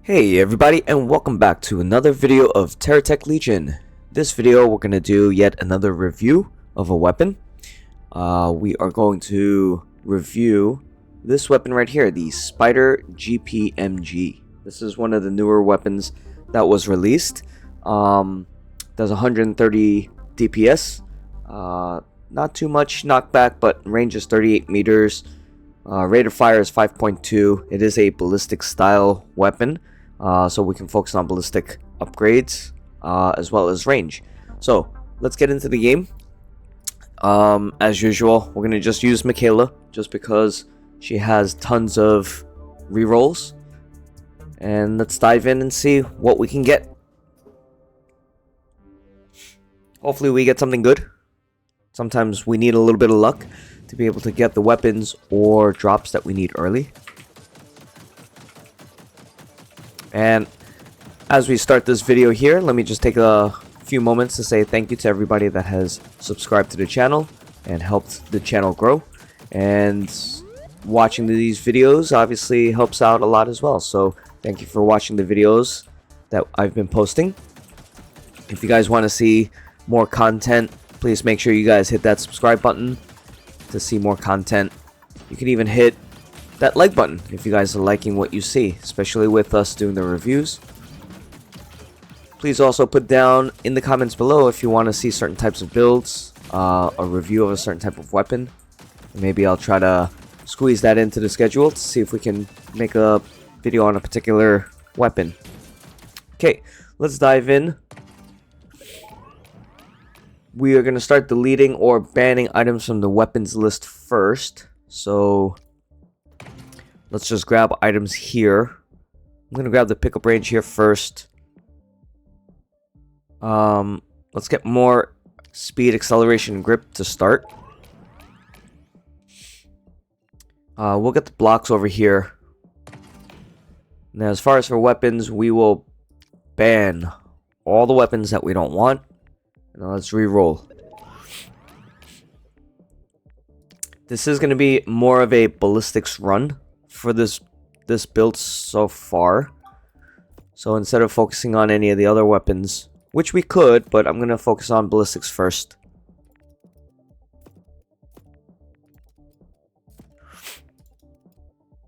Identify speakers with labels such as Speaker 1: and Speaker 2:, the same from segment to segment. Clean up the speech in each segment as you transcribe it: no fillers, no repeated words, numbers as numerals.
Speaker 1: Hey everybody, and welcome back to another video of TerraTech Legion. This video we're going to do yet another review of a weapon. We are going to review this weapon right here, the Spider GPMG. This is one of the newer weapons that was released. Does 130 DPS, not too much knockback, but range is 38 meters. Rate of fire is 5.2. It is a ballistic style weapon, so we can focus on ballistic upgrades as well as range. So let's get into the game. As usual, we're gonna just use Michaela just because she has tons of rerolls, and let's dive in and see what we can get. Hopefully we get something good. Sometimes we need a little bit of luck to be able to get the weapons or drops that we need early. And as we start this video here, let me just take a few moments to say thank you to everybody that has subscribed to the channel and helped the channel grow. And watching these videos obviously helps out a lot as well. So thank you for watching the videos that I've been posting. If you guys want to see more content, please make sure you guys hit that subscribe button to see more content. You can even hit that like button if you guys are liking what you see, especially with us doing the reviews. Please also put down in the comments below if you want to see certain types of builds, a review of a certain type of weapon. Maybe I'll try to squeeze that into the schedule to see if we can make a video on a particular weapon. Okay, let's dive in. We are going to start deleting or banning items from the weapons list first. So let's just grab items here. I'm going to grab the pickup range here first. Let's get more speed, acceleration, and grip to start. We'll get the blocks over here. Now, as far as for weapons, we will ban all the weapons that we don't want. Now let's re-roll. This is going to be more of a ballistics run for this build so far. So instead of focusing on any of the other weapons, which we could, but I'm going to focus on ballistics first.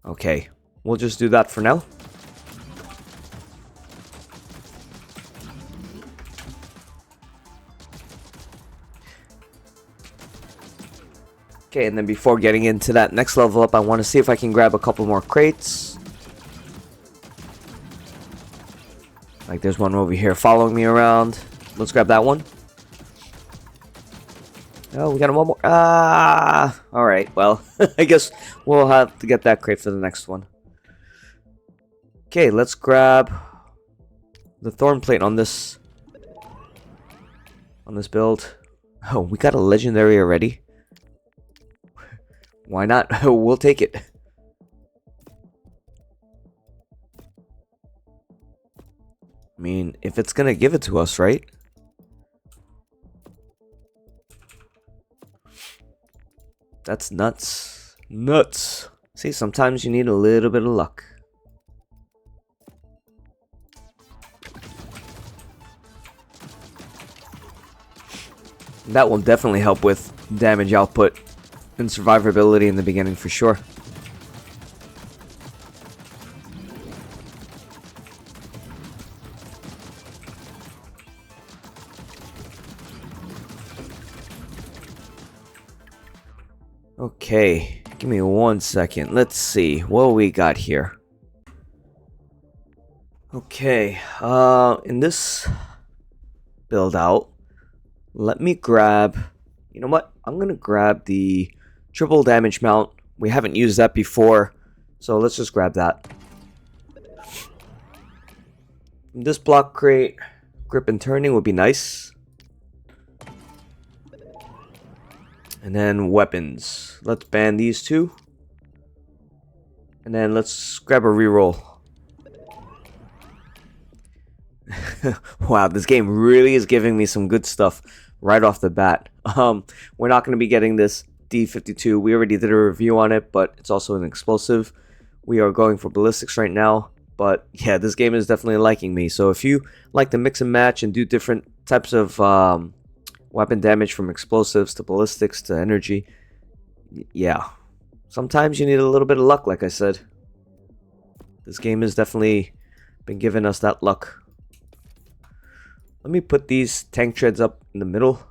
Speaker 1: Okay, we'll just do that for now. Okay, and then before getting into that next level up, I want to see if I can grab a couple more crates. Like there's one over here following me around. Let's grab that one. Oh, we got one more. Alright, well, I guess we'll have to get that crate for the next one. Okay, let's grab the thorn plate on this build. Oh, we got a legendary already. Why not? We'll take it. I mean, if it's gonna give it to us, right? That's nuts. Nuts. See, sometimes you need a little bit of luck. That will definitely help with damage output and survivability in the beginning for sure. Okay, give me 1 second. Let's see what we got here. Okay, in this build out, let me grab, you know what? I'm gonna grab the triple damage mount. We haven't used that before, so let's just grab that. This block crate, grip and turning would be nice. And then weapons. Let's ban these two. And then let's grab a reroll. Wow, this game really is giving me some good stuff right off the bat. We're not going to be getting this D52. We already did a review on it, but it's also an explosive. We are going for ballistics right now. But yeah, this game is definitely liking me. So if you like to mix and match and do different types of weapon damage, from explosives to ballistics to energy, yeah, sometimes you need a little bit of luck, like I said. This game has definitely been giving us that luck. Let me put these tank treads up in the middle.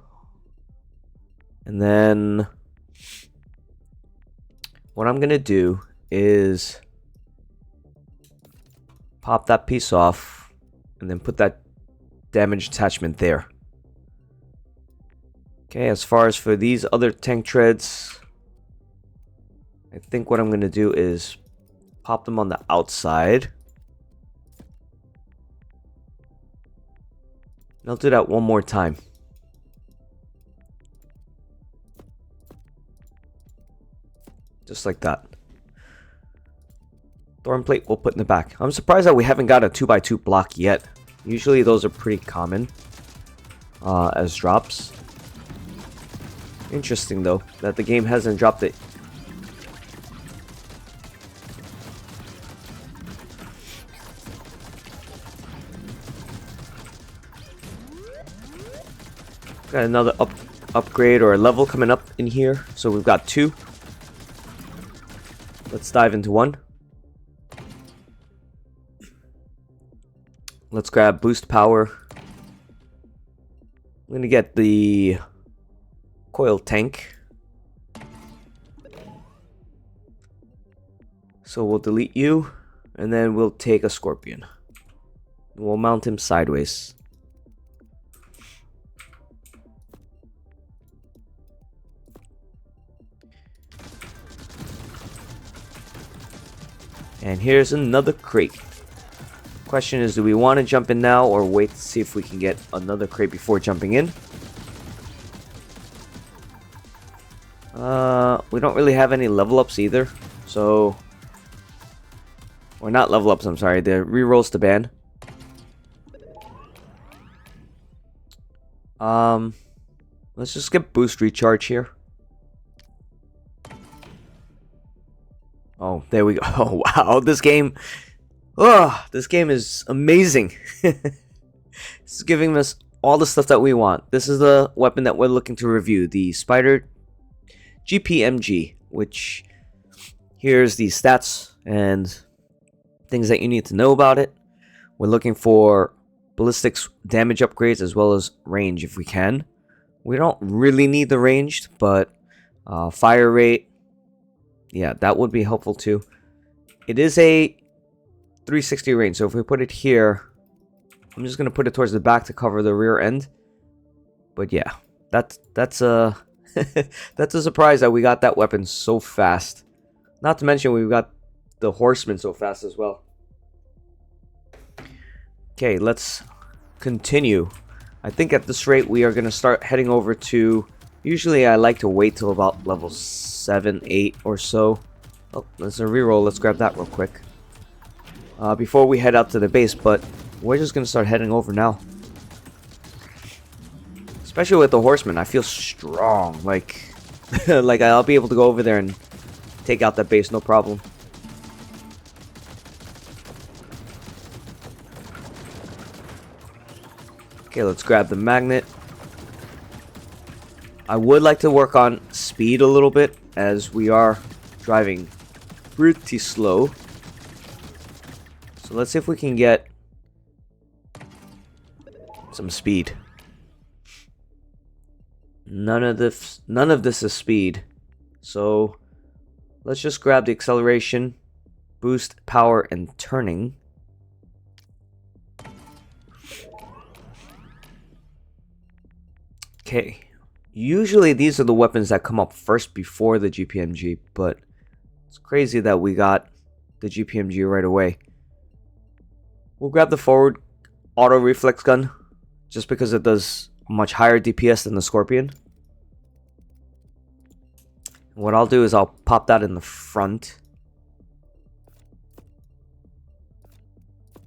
Speaker 1: And then what I'm going to do is pop that piece off and then put that damage attachment there. Okay, as far as for these other tank treads, I think what I'm going to do is pop them on the outside. And I'll do that one more time. Just like that. Thorn plate we'll put in the back. I'm surprised that we haven't got a 2x2 block yet. Usually those are pretty common as drops. Interesting though that the game hasn't dropped it. Got another upgrade or a level coming up in here. So we've got 2. Let's dive into 1. Let's grab boost power. I'm going to get the coil tank. So we'll delete you. And then we'll take a scorpion. We'll mount him sideways. And here's another crate. Question is, do we want to jump in now or wait to see if we can get another crate before jumping in? We don't really have any level ups either. So, or not level ups, I'm sorry. The rerolls to ban. Let's just get boost recharge here. Oh, there we go. Oh, wow. This game is amazing. It's giving us all the stuff that we want. This is the weapon that we're looking to review. The Spider GPMG, which here's the stats and things that you need to know about it. We're looking for ballistics damage upgrades as well as range if we can. We don't really need the ranged, but fire rate, yeah, that would be helpful too. It is a 360 range, so if we put it here, I'm just gonna put it towards the back to cover the rear end. But yeah, that's a that's a surprise that we got that weapon so fast. Not to mention we've got the horseman so fast as well. Okay, let's continue. I think at this rate we are gonna start heading over to. Usually I like to wait till about level 7, 8 or so. Oh, there's a reroll. Let's grab that real quick. Before we head out to the base, but we're just going to start heading over now. Especially with the horseman, I feel strong. Like, like I'll be able to go over there and take out that base, no problem. Okay, let's grab the magnet. I would like to work on speed a little bit, as we are driving pretty slow. So let's see if we can get some speed. None of this is speed. So let's just grab the acceleration, boost, power, and turning. Okay. Usually these are the weapons that come up first before the GPMG, but it's crazy that we got the GPMG right away. We'll grab the forward auto reflex gun, just because it does much higher DPS than the Scorpion. What I'll do is I'll pop that in the front.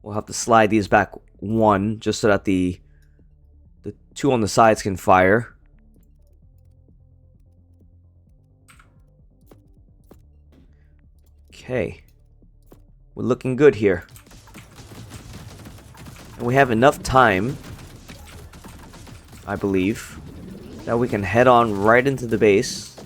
Speaker 1: We'll have to slide these back 1, just so that the 2 on the sides can fire. Okay, we're looking good here. And we have enough time, I believe, that we can head on right into the base.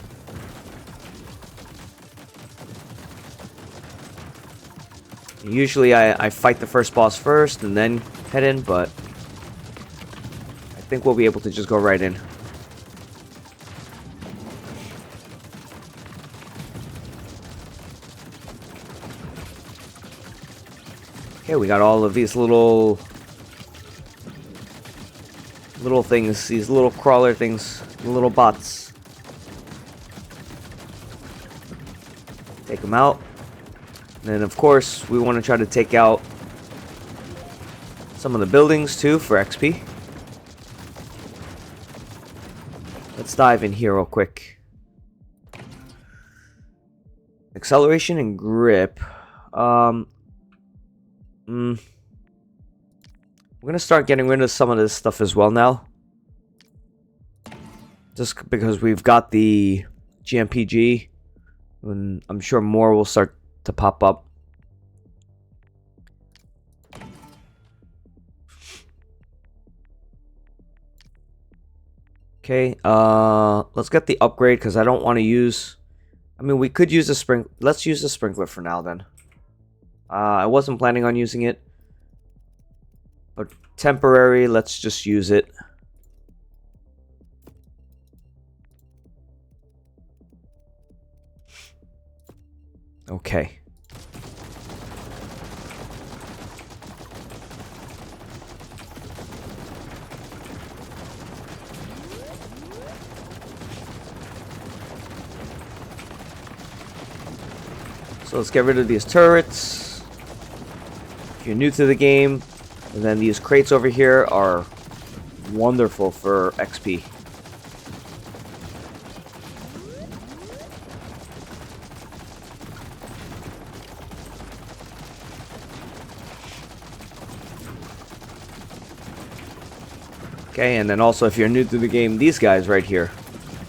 Speaker 1: Usually I fight the first boss first and then head in, but I think we'll be able to just go right in. Okay, we got all of these little things, these little crawler things, little bots. Take them out. And then of course we want to try to take out some of the buildings too for XP. Let's dive in here real quick. Acceleration and grip. We're gonna start getting rid of some of this stuff as well now. Just because we've got the GPMG, and I'm sure more will start to pop up. Okay, let's get the upgrade because I don't want to use... I mean, we could use a spring... Let's use the sprinkler for now then. I wasn't planning on using it, but temporary, let's just use it. Okay. So let's get rid of these turrets. If you're new to the game, and then these crates over here are wonderful for XP. Okay, and then also if you're new to the game, these guys right here,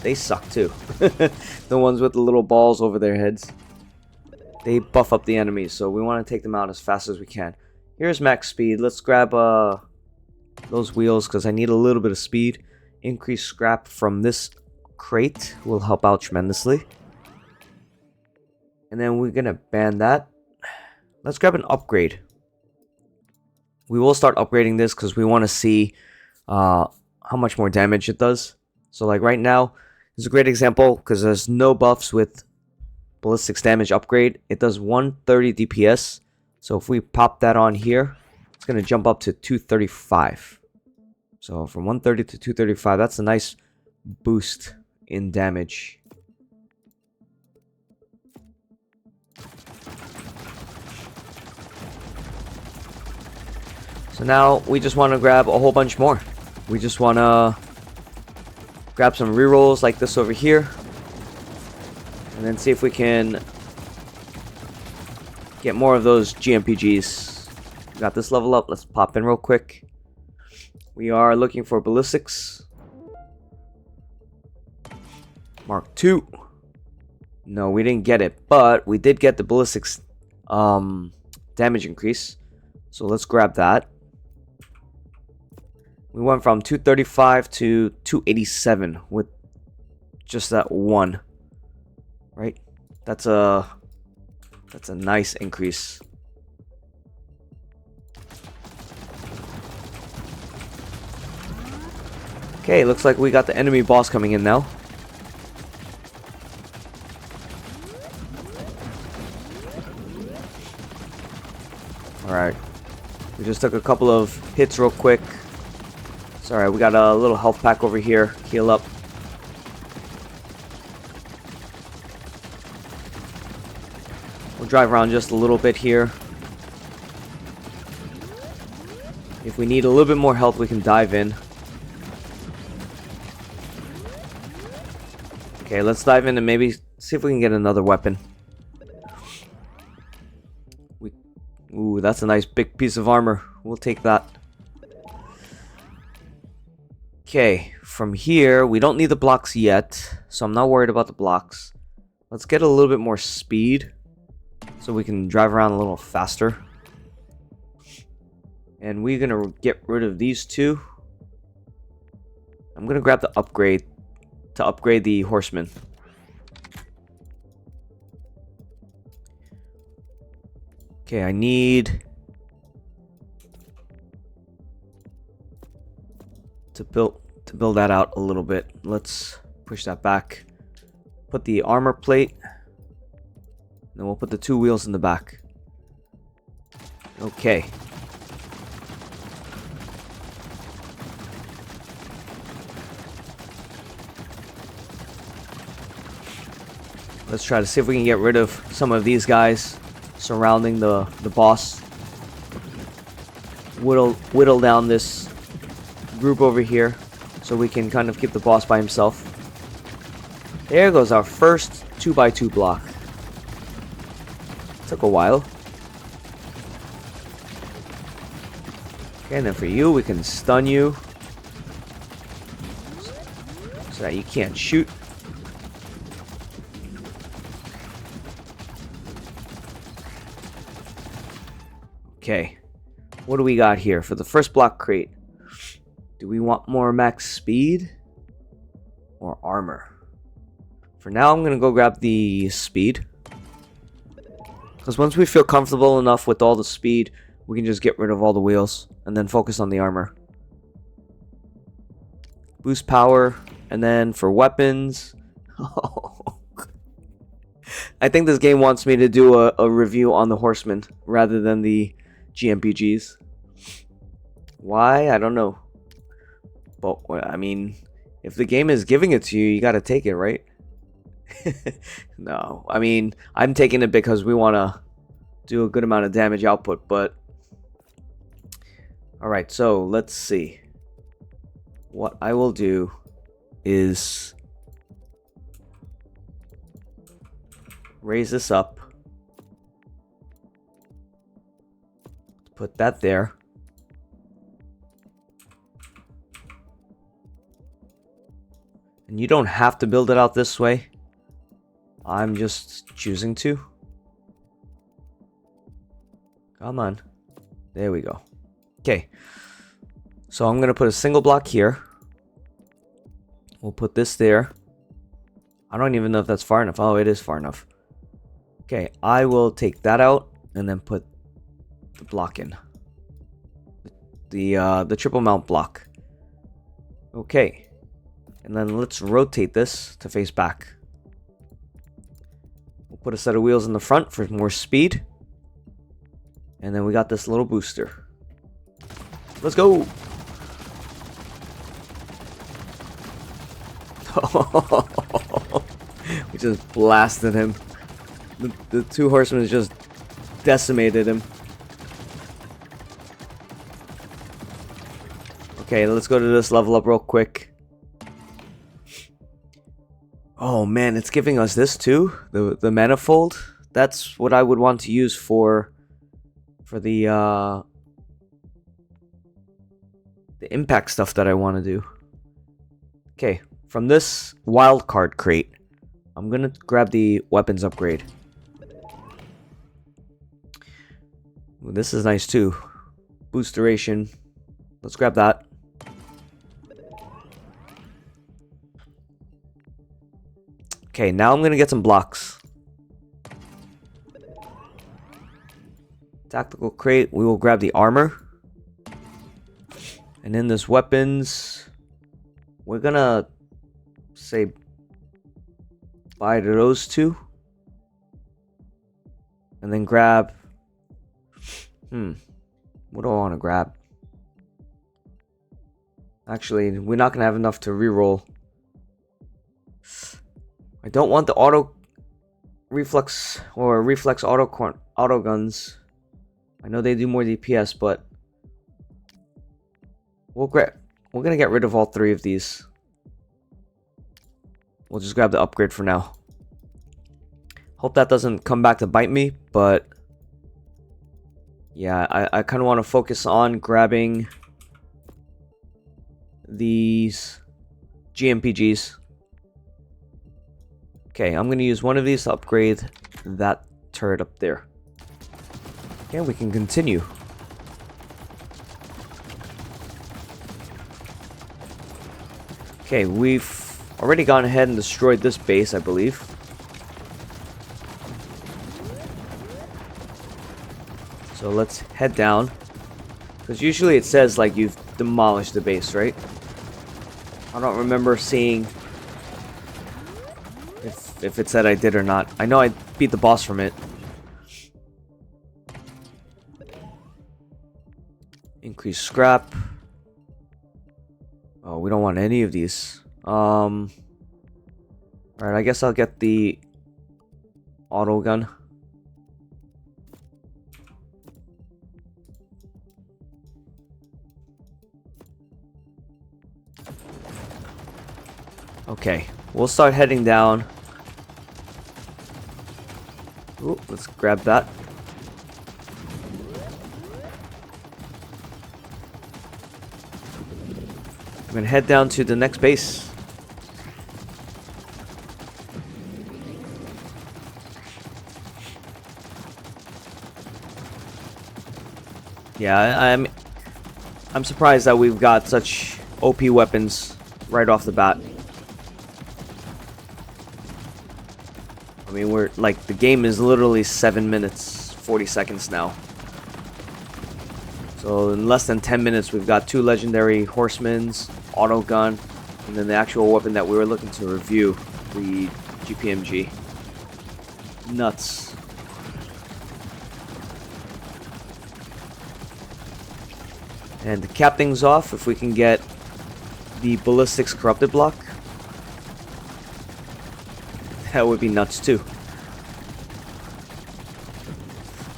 Speaker 1: they suck too. The ones with the little balls over their heads. They buff up the enemies, so we want to take them out as fast as we can. Here's max speed. Let's grab those wheels because I need a little bit of speed. Increase scrap from this crate will help out tremendously. And then we're going to ban that. Let's grab an upgrade. We will start upgrading this because we want to see how much more damage it does. So like right now, this is a great example because there's no buffs with ballistics damage upgrade. It does 130 DPS. So if we pop that on here, it's going to jump up to 235. So from 130 to 235, that's a nice boost in damage. So now we just want to grab a whole bunch more. We just want to grab some rerolls like this over here. And then see if we can get more of those GPMGs. Got this level up. Let's pop in real quick. We are looking for ballistics. Mark 2. No, we didn't get it. But we did get the ballistics damage increase. So let's grab that. We went from 235 to 287 with just that one. Right? That's a nice increase. Okay, looks like we got the enemy boss coming in now. Alright. We just took a couple of hits real quick. Sorry, we got a little health pack over here. Heal up. We'll drive around just a little bit here. If we need a little bit more health, we can dive in. Okay, let's dive in and maybe see if we can get another weapon. Ooh, that's a nice big piece of armor. We'll take that. Okay, from here, we don't need the blocks yet, so I'm not worried about the blocks. Let's get a little bit more speed so we can drive around a little faster. And we're gonna get rid of these two. I'm gonna grab the upgrade to upgrade the horseman. Okay, I need to build that out a little bit. Let's push that back. Put the armor plate. Then we'll put the two wheels in the back. Okay. Let's try to see if we can get rid of some of these guys surrounding the boss. Whittle down this group over here so we can kind of keep the boss by himself. There goes our first 2x2 block. Took a while. Okay, and then for you, we can stun you so that you can't shoot. Okay, what do we got here for the first block crate? Do we want more max speed or armor? For now, I'm gonna go grab the speed, because once we feel comfortable enough with all the speed, we can just get rid of all the wheels and then focus on the armor. Boost power, and then for weapons, I think this game wants me to do a review on the horsemen rather than the GPMGs. Why? I don't know. But, I mean, if the game is giving it to you, you gotta take it, right? No. I mean, I'm taking it because we want to do a good amount of damage output, but... Alright, so let's see. What I will do is... raise this up. Put that there. And you don't have to build it out this way. I'm just choosing to. Come on. There we go. Okay. So I'm going to put a single block here. We'll put this there. I don't even know if that's far enough. Oh, it is far enough. Okay, I will take that out and then put the block in. The triple mount block. Okay. And then let's rotate this to face back. We'll put a set of wheels in the front for more speed. And then we got this little booster. Let's go! We just blasted him. The two horsemen just decimated him. Okay, let's go to this level up real quick. Oh man, it's giving us this too? The manifold? That's what I would want to use for the impact stuff that I want to do. Okay, from this wildcard crate, I'm gonna grab the weapons upgrade. Ooh, this is nice too. Boost duration. Let's grab that. Okay, now I'm gonna get some blocks. Tactical crate, we will grab the armor. And in this weapons, we're gonna say bye to those two. And then grab... what do I want to grab? Actually, we're not gonna have enough to reroll. I don't want the auto reflex or reflex auto guns. I know they do more DPS, but we're gonna get rid of all three of these. We'll just grab the upgrade for now. Hope that doesn't come back to bite me, but yeah, I kind of want to focus on grabbing these GPMGs. Okay, I'm going to use one of these to upgrade that turret up there. Okay, we can continue. Okay, we've already gone ahead and destroyed this base, I believe. So let's head down. Because usually it says like you've demolished the base, right? I don't remember seeing if it said I did or not. I know I beat the boss from it. Increase scrap. Oh, we don't want any of these. Alright, I guess I'll get the auto gun. Okay, we'll start heading down. Ooh, let's grab that. I'm gonna head down to the next base. Yeah, I'm surprised that we've got such OP weapons right off the bat. I mean, we're like, the game is literally 7 minutes 40 seconds now. So in less than 10 minutes we've got 2 legendary horsemen's, auto gun, and then the actual weapon that we were looking to review, the GPMG. Nuts. And to cap things off, if we can get the ballistics corrupted block, that would be nuts too.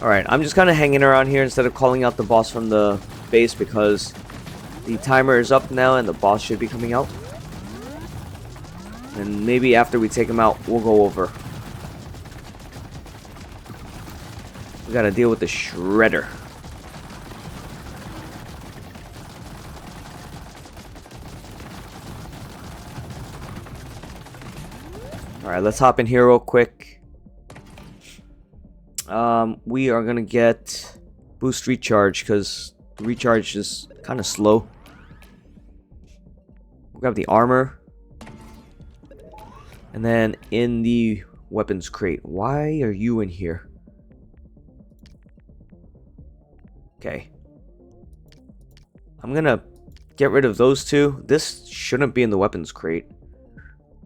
Speaker 1: Alright, I'm just kind of hanging around here instead of calling out the boss from the base because the timer is up now and the boss should be coming out. And maybe after we take him out, we'll go over. We gotta deal with the shredder. Alright, let's hop in here real quick. We are gonna get boost recharge because the recharge is kind of slow. We'll grab the armor. And then in the weapons crate. Why are you in here? Okay. I'm gonna get rid of those two. This shouldn't be in the weapons crate.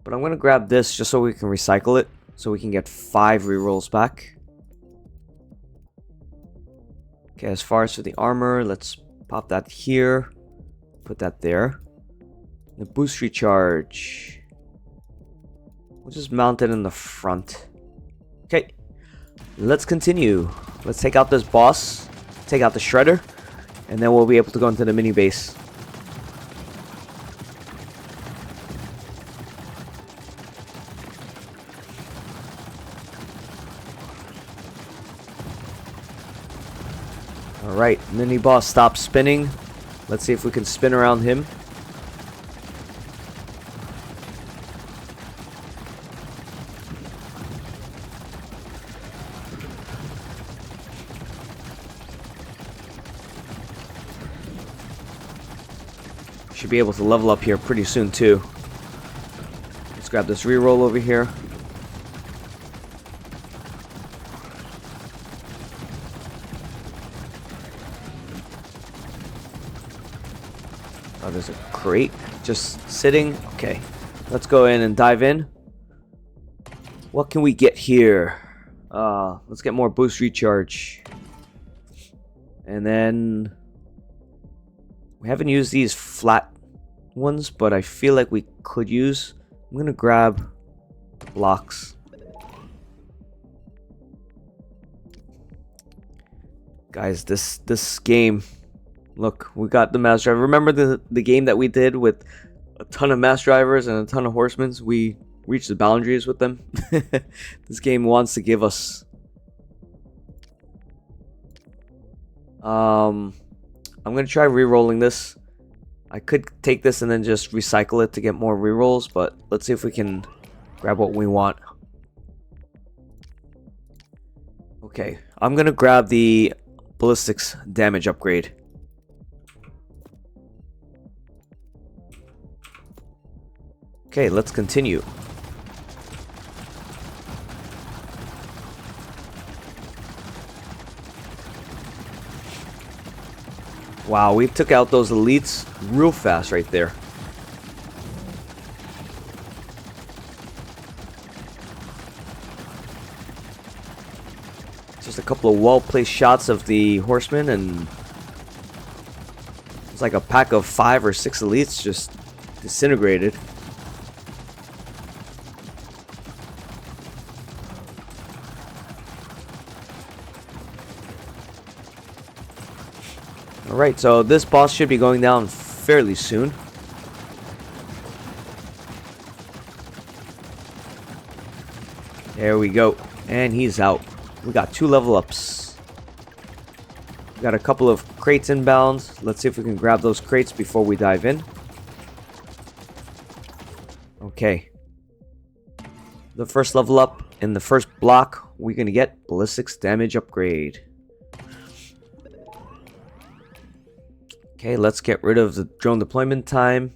Speaker 1: But I'm gonna grab this just so we can recycle it. So we can get 5 rerolls back. Okay, as far as for the armor, let's pop that here. Put that there. The boost recharge. We'll just mount it in the front. Okay. Let's continue. Let's take out this boss. Take out the shredder. And then we'll be able to go into the mini base. Alright, mini boss stops spinning. Let's see if we can spin around him. Should be able to level up here pretty soon too. Let's grab this reroll over here. Oh, there's a crate just sitting. Okay, let's go in and dive in. What can we get here? Let's get more boost recharge. And then we haven't used these flat ones, but I feel like we could use. I'm gonna grab blocks. Guys, this game. Look, we got the mass driver. Remember the game that we did with a ton of mass drivers and a ton of horsemen? We reached the boundaries with them. This game wants to give us. I'm gonna try re-rolling this. I could take this and then just recycle it to get more re-rolls, but let's see if we can grab what we want. Okay, I'm gonna grab the ballistics damage upgrade. Okay, let's continue. Wow, we took out those elites real fast right there. Just a couple of well-placed shots of the horsemen, and it's like a pack of 5 or 6 elites just disintegrated. Alright, so this boss should be going down fairly soon. There we go. And he's out. We got 2 level ups. We got a couple of crates inbound. Let's see if we can grab those crates before we dive in. Okay. The first level up in the first block, we're going to get ballistics damage upgrade. Okay, let's get rid of the drone deployment time.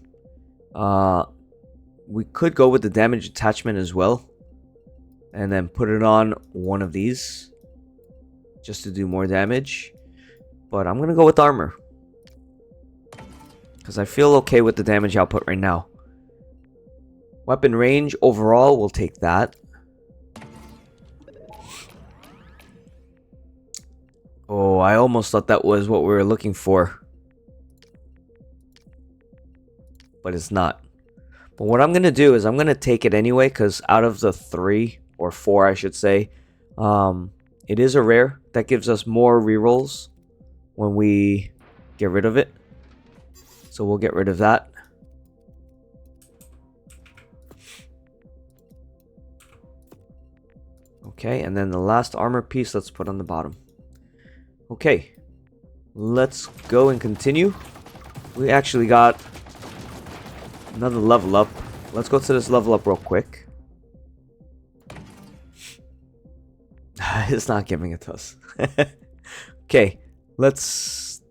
Speaker 1: We could go with the damage attachment as well, and then put it on one of these just to do more damage. But I'm gonna go with armor because I feel okay with the damage output right now. Weapon range overall, we'll take that. Oh, I almost thought that was what we were looking for, but it's not. But what I'm gonna do is I'm gonna take it anyway, because out of the 3 or 4, I should say, it is a rare that gives us more rerolls when we get rid of it. So we'll get rid of that. Okay, and then the last armor piece, let's put on the bottom. Okay, let's go and continue. We actually got another level up. Let's go to this level up real quick. It's not giving it to us. Okay, let's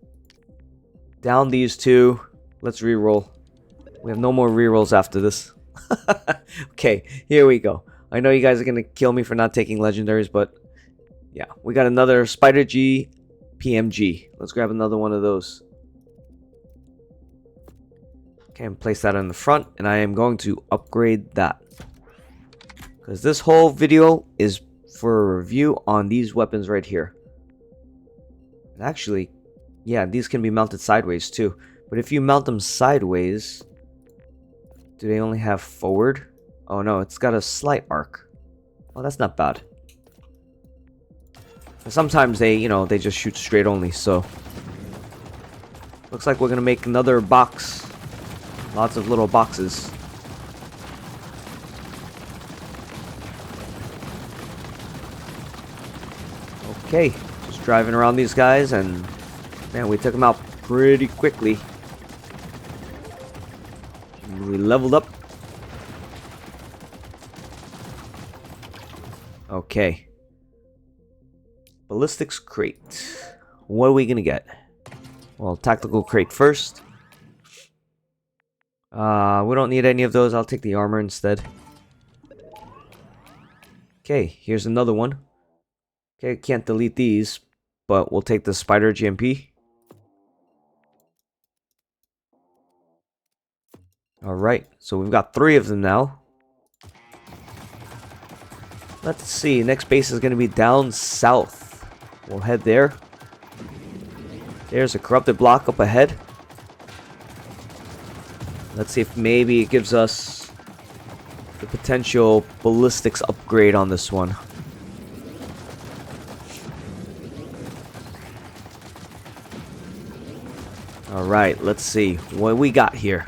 Speaker 1: down these 2. Let's reroll. We have no more rerolls after this. Okay, here we go. I know you guys are gonna kill me for not taking legendaries, but yeah, we got another Spider GPMG. Let's grab another one of those. Okay, and place that in the front, and I am going to upgrade that, because this whole video is for a review on these weapons right here. And actually, yeah, these can be mounted sideways too. But if you mount them sideways, do they only have forward? Oh no, it's got a slight arc. Oh, that's not bad. But sometimes they, they just shoot straight only, so. Looks like we're gonna make another box. Lots of little boxes. Okay, just driving around these guys, and man, we took them out pretty quickly. We leveled up. Okay. Ballistics crate. What are we gonna get? Well, tactical crate first. We don't need any of those. I'll take the armor instead. Okay, here's another one. Okay, can't delete these, but we'll take the Spider GMP. Alright, so we've got 3 of them now. Let's see, next base is going to be down south. We'll head there. There's a corrupted block up ahead. Let's see if maybe it gives us the potential ballistics upgrade on this one. Alright, let's see what we got here.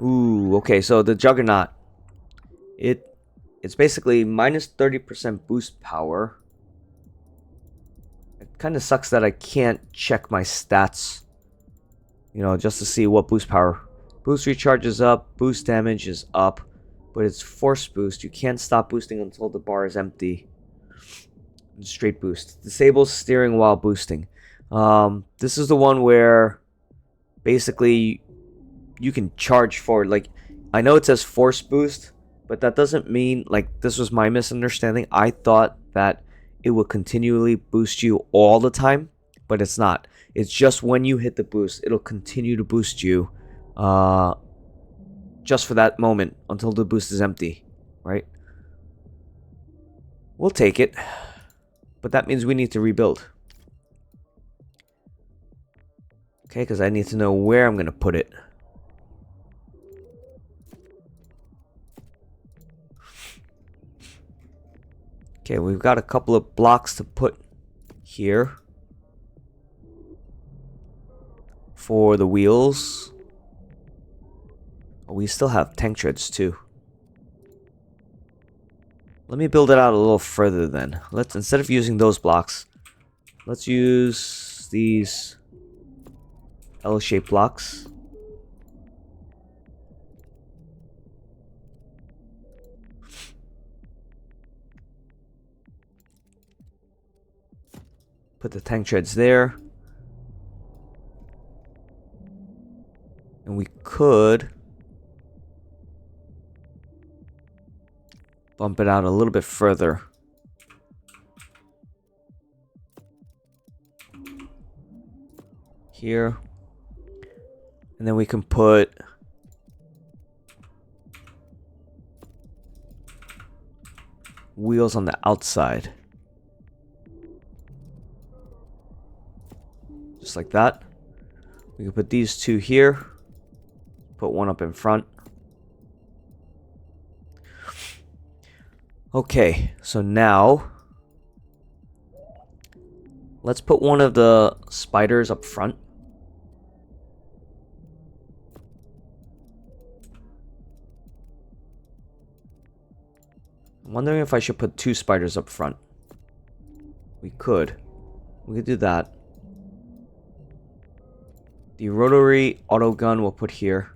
Speaker 1: Ooh, okay, so the Juggernaut. It's basically minus 30% boost power. It kind of sucks that I can't check my stats, just to see what boost power. Boost recharge is up, boost damage is up, but it's force boost. You can't stop boosting until the bar is empty. Straight boost. Disables steering while boosting. This is the one where basically you can charge forward. Like, I know it says force boost, but that doesn't mean, like, this was my misunderstanding. I thought that it would continually boost you all the time, but it's not. It's just when you hit the boost, it'll continue to boost you just for that moment until the boost is empty, right? We'll take it, but that means we need to rebuild. Okay, because I need to know where I'm going to put it. Okay, we've got a couple of blocks to put here for the wheels. Oh, we still have tank treads too. Let me build it out a little further then. Let's, instead of using those blocks, let's use these L-shaped blocks. Put the tank treads there. And we could bump it out a little bit further. Here. And then we can put wheels on the outside. Just like that. We can put these two here. Put one up in front. Okay, so now let's put one of the spiders up front. I'm wondering if I should put two spiders up front. We could do that. The rotary auto gun we'll put here.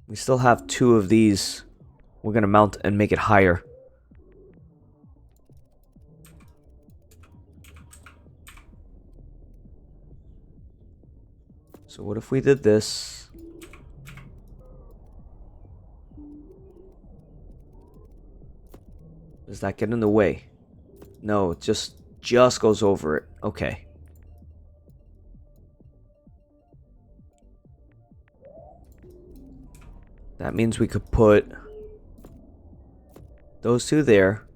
Speaker 1: We still have two of these. We're gonna mount and make it higher. So what if we did this? Does that get in the way? No, it just goes over it. Okay. That means we could put those two there.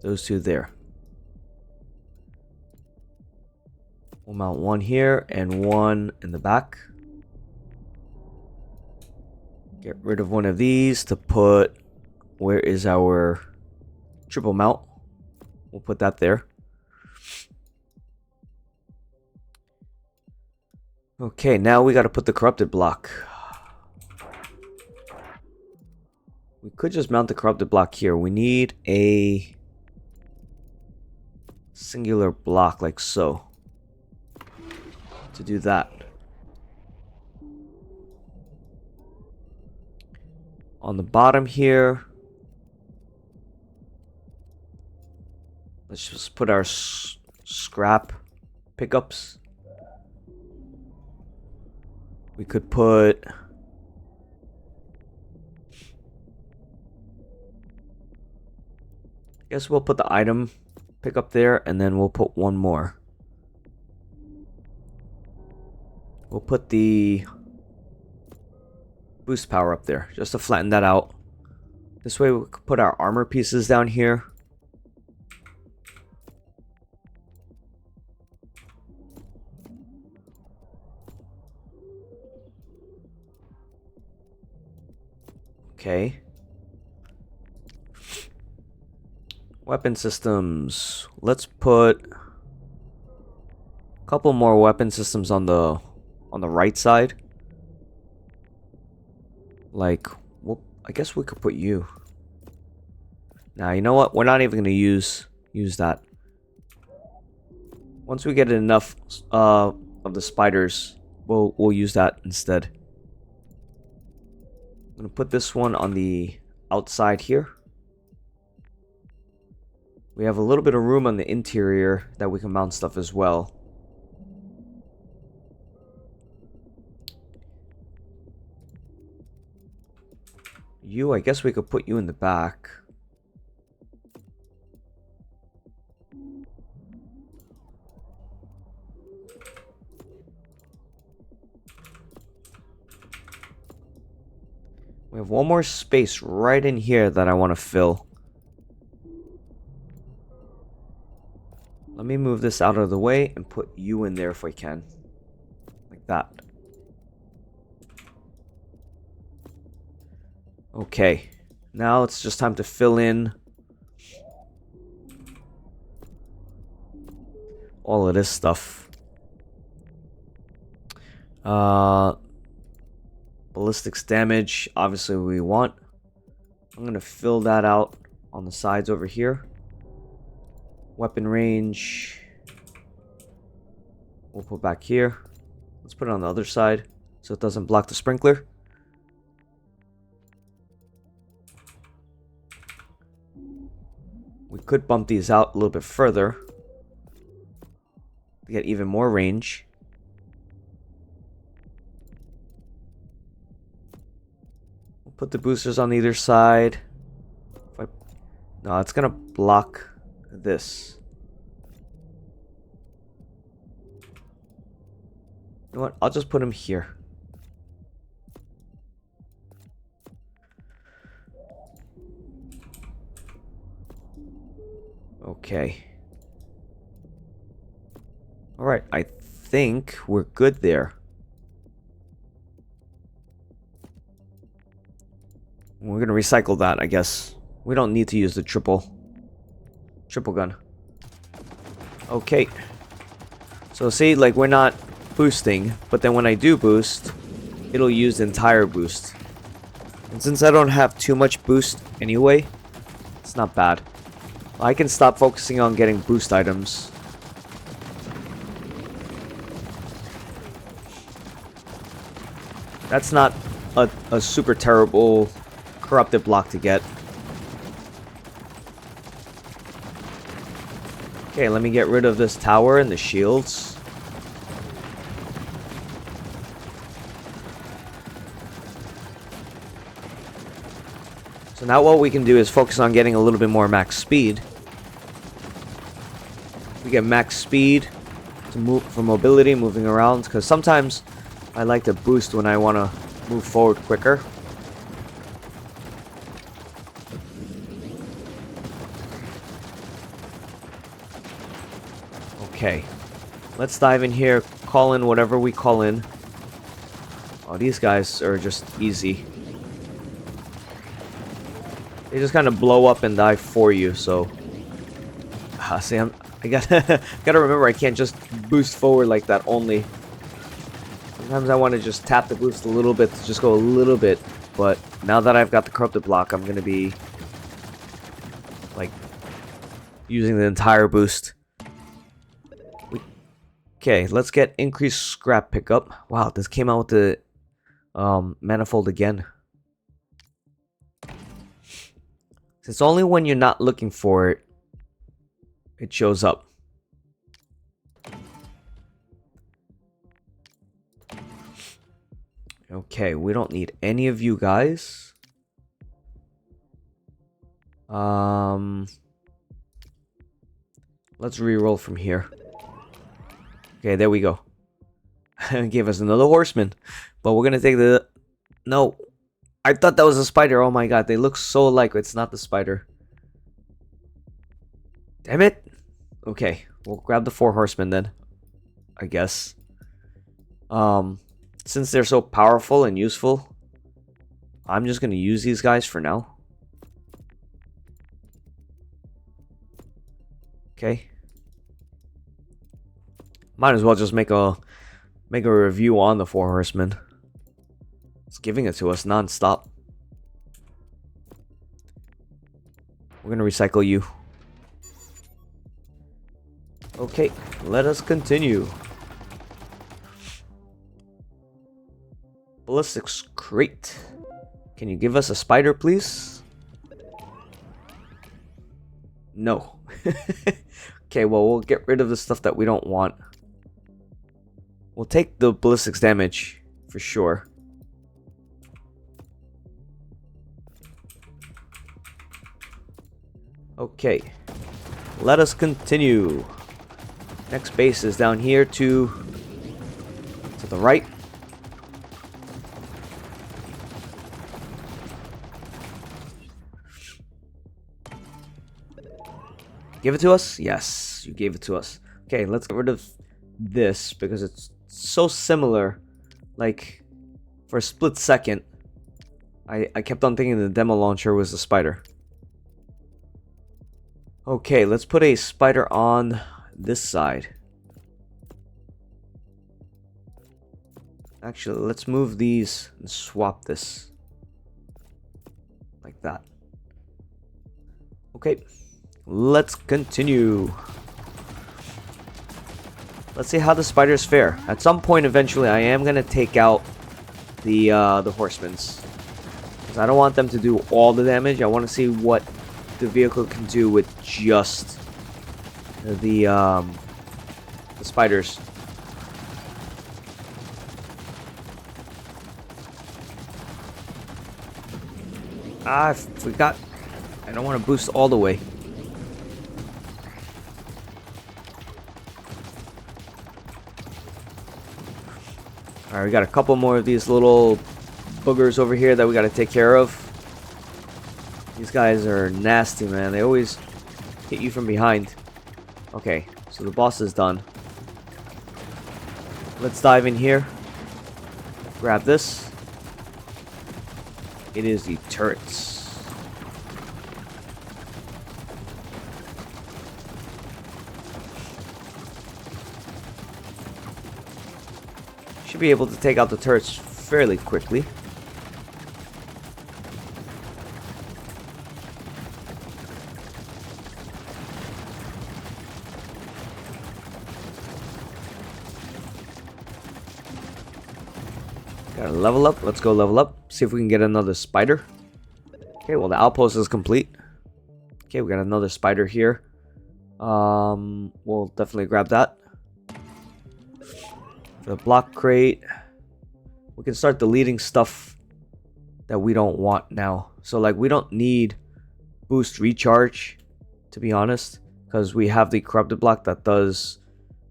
Speaker 1: Those two there. We'll mount one here and one in the back. Get rid of one of these to put... Where is our triple mount? We'll put that there. Okay, now we got to put the corrupted block. We could just mount the corrupted block here. We need a singular block like so to do that. On the bottom here, let's just put our scrap pickups. We could put... I guess we'll put the item pickup there, and then we'll put one more. We'll put the boost power up there, just to flatten that out. This way we could put our armor pieces down here. Okay. Weapon systems. Let's put a couple more weapon systems on the right side. Like, well, I guess we could put you. Now, you know what? We're not even going to use that. Once we get enough of the spiders, we'll use that instead. I'm going to put this one on the outside here. We have a little bit of room on the interior that we can mount stuff as well. You, I guess we could put you in the back. We have one more space right in here that I want to fill. Let me move this out of the way and put you in there if I can. Like that. Okay. Now it's just time to fill in all of this stuff. Ballistics damage, obviously we want. I'm going to fill that out on the sides over here. Weapon range, we'll put back here. Let's put it on the other side so it doesn't block the sprinkler. We could bump these out a little bit further to get even more range. We'll put the boosters on either side. No, it's gonna block this. You know what? I'll just put him here. Okay. Alright, I think we're good there. We're gonna recycle that, I guess. We don't need to use the triple gun. Okay. So see, like, we're not boosting, but then when I do boost, it'll use the entire boost. And since I don't have too much boost anyway, it's not bad. I can stop focusing on getting boost items. That's not a super terrible corrupted block to get. Okay, let me get rid of this tower and the shields. So now what we can do is focus on getting a little bit more max speed. We get max speed to move for mobility, moving around, because sometimes I like to boost when I want to move forward quicker. Okay, let's dive in here, call in whatever we call in. Oh, these guys are just easy. They just kind of blow up and die for you, so... see, I gotta remember I can't just boost forward like that only. Sometimes I want to just tap the boost a little bit to just go a little bit, but now that I've got the corrupted block, I'm gonna be like using the entire boost. Okay, let's get increased scrap pickup. Wow, this came out with the manifold again. It's only when you're not looking for it, it shows up. Okay, we don't need any of you guys. Let's re-roll from here. Okay, there we go. Gave us another horseman. But we're gonna take the... No. I thought that was a spider. Oh my god, they look so alike. It's not the spider. Damn it. Okay, we'll grab the 4 horsemen then. I guess. Since they're so powerful and useful, I'm just gonna use these guys for now. Okay. Might as well just make a review on the 4 horsemen. It's giving it to us non-stop. We're gonna recycle you. Okay, let us continue. Ballistics crate. Can you give us a spider, please? No. Okay, well, we'll get rid of the stuff that we don't want. We'll take the ballistics damage for sure. Okay, let us continue. Next base is down here to the right. Give it to us? Yes, you gave it to us. Okay, let's get rid of this because it's so similar. Like, for a split second, I kept on thinking the demo launcher was the spider. Okay, let's put a spider on this side. Actually, let's move these and swap this. Like that. Okay, let's continue. Let's see how the spiders fare. At some point, eventually, I am gonna take out the horsemen's. Because I don't want them to do all the damage. I want to see what the vehicle can do with just the spiders. Ah, I forgot. I don't want to boost all the way. Alright, we got a couple more of these little boogers over here that we got to take care of. These guys are nasty, man. They always hit you from behind. Okay, so the boss is done. Let's dive in here. Grab this. It is the turrets. Should be able to take out the turrets fairly quickly. Gotta level up. Let's go level up. See if we can get another spider. Okay, well the outpost is complete. Okay, we got another spider here. We'll definitely grab that. For the block crate, we can start deleting stuff that we don't want now. So like we don't need boost recharge, to be honest, because we have the corrupted block that does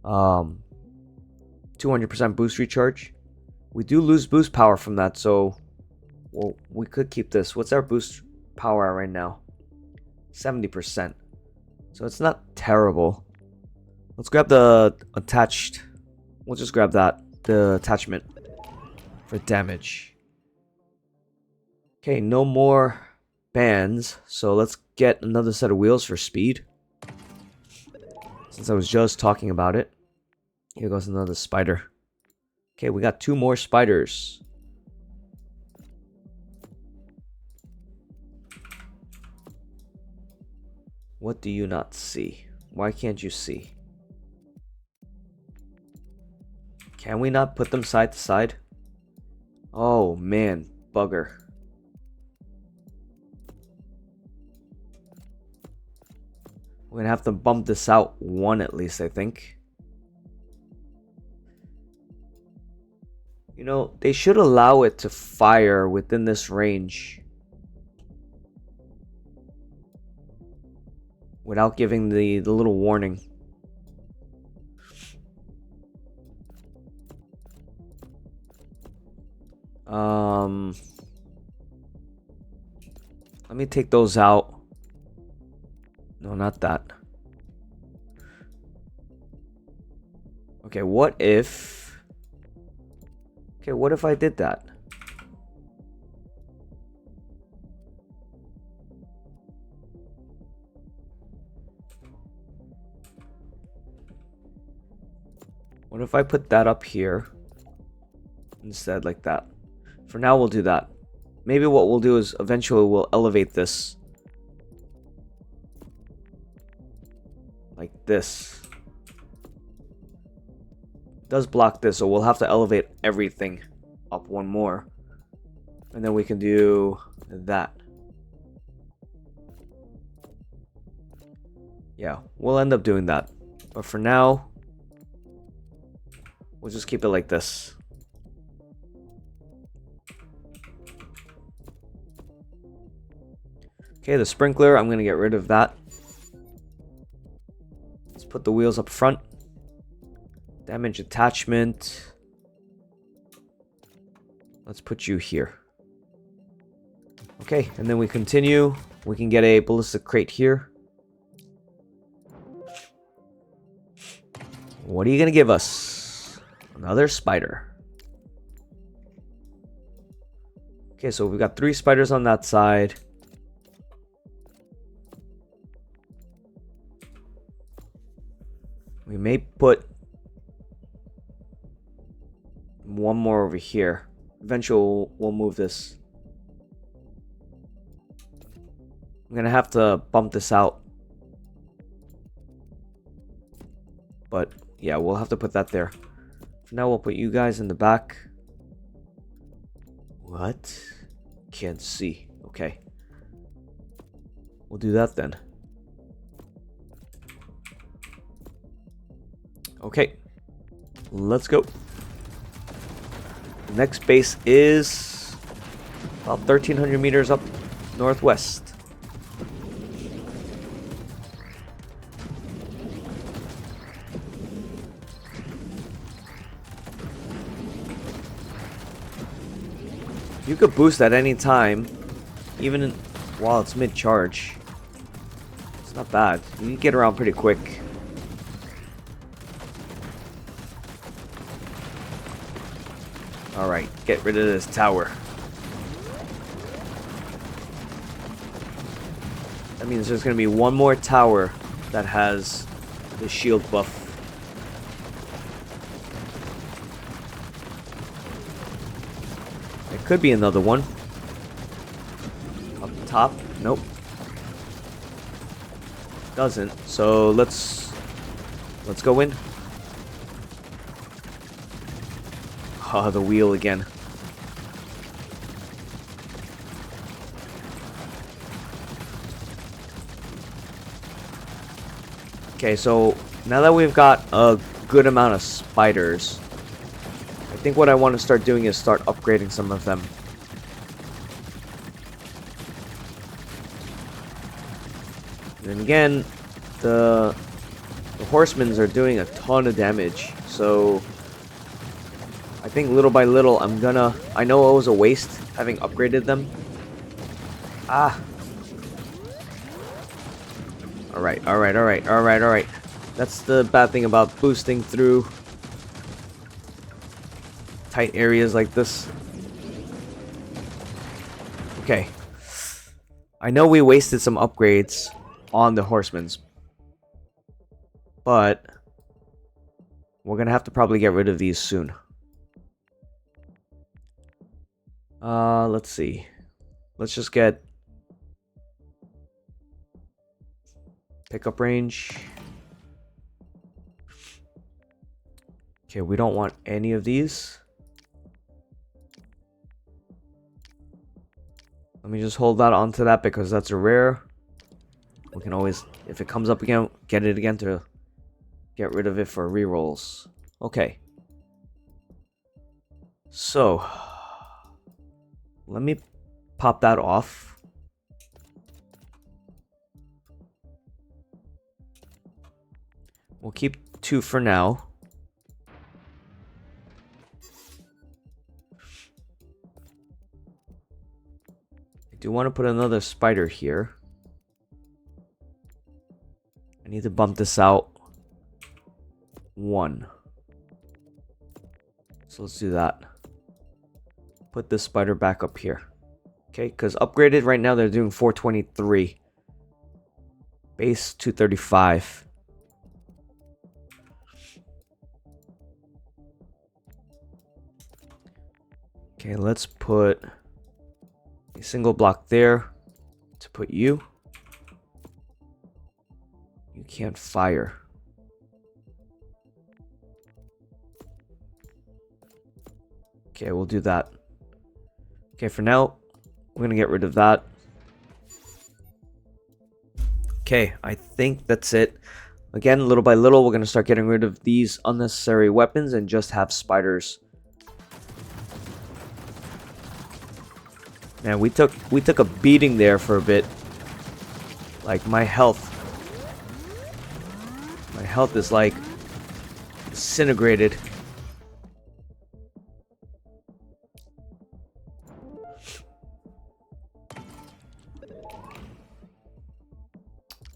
Speaker 1: 200% boost recharge. We do lose boost power from that, so well, we could keep this. What's our boost power at right now? 70%. So it's not terrible. Let's grab the attached. We'll just grab that. The attachment for damage. Okay, no more bands. So let's get another set of wheels for speed. Since I was just talking about it. Here goes another spider. Okay, we got 2 more spiders. What do you not see? Why can't you see? Can we not put them side to side? Oh man, bugger. We're gonna have to bump this out 1 at least, I think. You know, they should allow it to fire within this range without giving the little warning. Let me take those out. No, not that. Okay, what if... Okay, what if I did that? What if I put that up here instead, like that? For now, we'll do that. Maybe what we'll do is eventually we'll elevate this. Like this. It does block this, so we'll have to elevate everything up 1 more. And then we can do that. Yeah, we'll end up doing that. But for now, we'll just keep it like this. Okay, the sprinkler, I'm going to get rid of that. Let's put the wheels up front. Damage attachment. Let's put you here. Okay, and then we continue. We can get a ballistic crate here. What are you going to give us? Another spider. Okay, so we've got 3 spiders on that side. We may put one more over here. Eventually, we'll move this. I'm gonna have to bump this out. But yeah, we'll have to put that there. For now, we'll put you guys in the back. What? Can't see. Okay. We'll do that then. Okay. Let's go. The next base is about 1,300 meters up northwest. You could boost at any time, even while it's mid-charge. It's not bad. You can get around pretty quick. Alright, get rid of this tower. That means there's going to be one more tower that has the shield buff. There could be another one. Up top? Nope. Doesn't. So let's go in. Oh, the wheel again. Okay, so now that we've got a good amount of spiders, I think what I want to start doing is start upgrading some of them. And then again, the horsemen are doing a ton of damage, so I think little by little I know it was a waste having upgraded them. Ah. Alright. That's the bad thing about boosting through tight areas like this. Okay. I know we wasted some upgrades on the horsemen, but we're gonna have to probably get rid of these soon. Let's see. Let's just get pickup range. Okay, we don't want any of these. Let me just hold that onto that because that's a rare. We can always, if it comes up again, get it again to get rid of it for rerolls. Okay. So, let me pop that off. We'll keep 2 for now. I do want to put another spider here. I need to bump this out 1. So let's do that. Put this spider back up here. Okay, because upgraded right now they're doing 423. Base 235. Okay, let's put a single block there to put you. You can't fire. Okay, we'll do that. Okay, for now, we're going to get rid of that. Okay, I think that's it. Again, little by little, we're going to start getting rid of these unnecessary weapons and just have spiders. Man, we took a beating there for a bit. Like, my health is like disintegrated.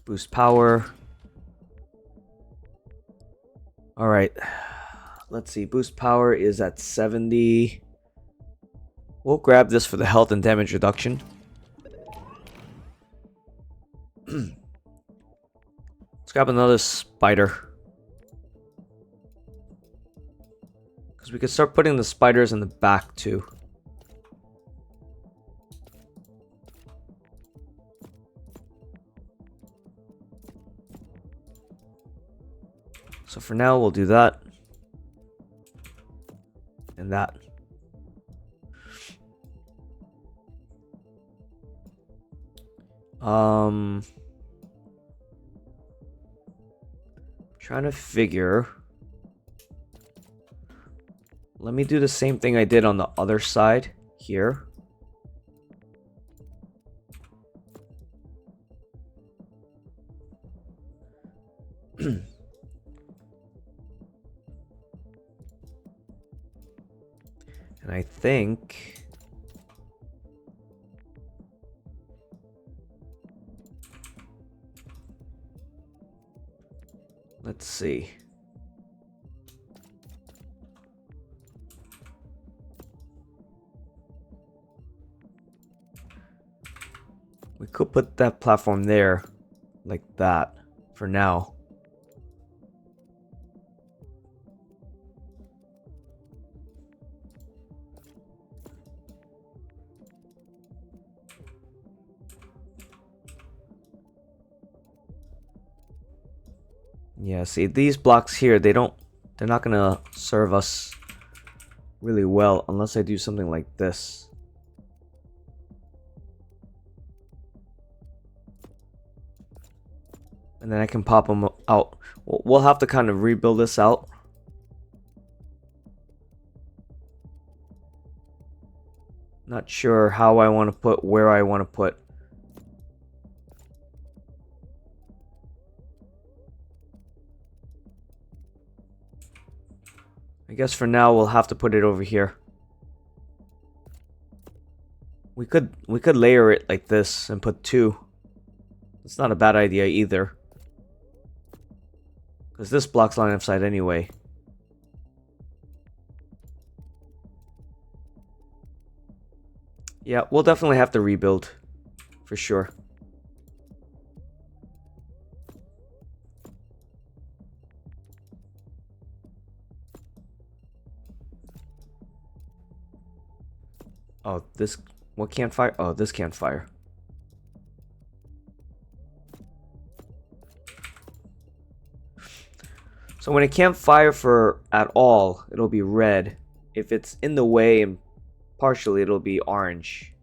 Speaker 1: Boost power. Alright. Let's see. Boost power is at 70. We'll grab this for the health and damage reduction. Let's grab another spider. Because we could start putting the spiders in the back too. So for now, we'll do that. And that. Trying to figure. Let me do the same thing I did on the other side here. And I think let's see. We could put that platform there like that for now. Yeah, see, these blocks here, they're not gonna serve us really well unless I do something like this. And then I can pop them out. We'll have to kind of rebuild this out. Not sure how I want to put, where I want to put. I guess for now we'll have to put it over here. We could layer it like this and put two. It's not a bad idea either. Because this blocks line of sight anyway. Yeah, we'll definitely have to rebuild. For sure. Oh, this... What can't fire? Oh, this can't fire. So when it can't fire for at all, it'll be red. If it's in the way and partially, it'll be orange.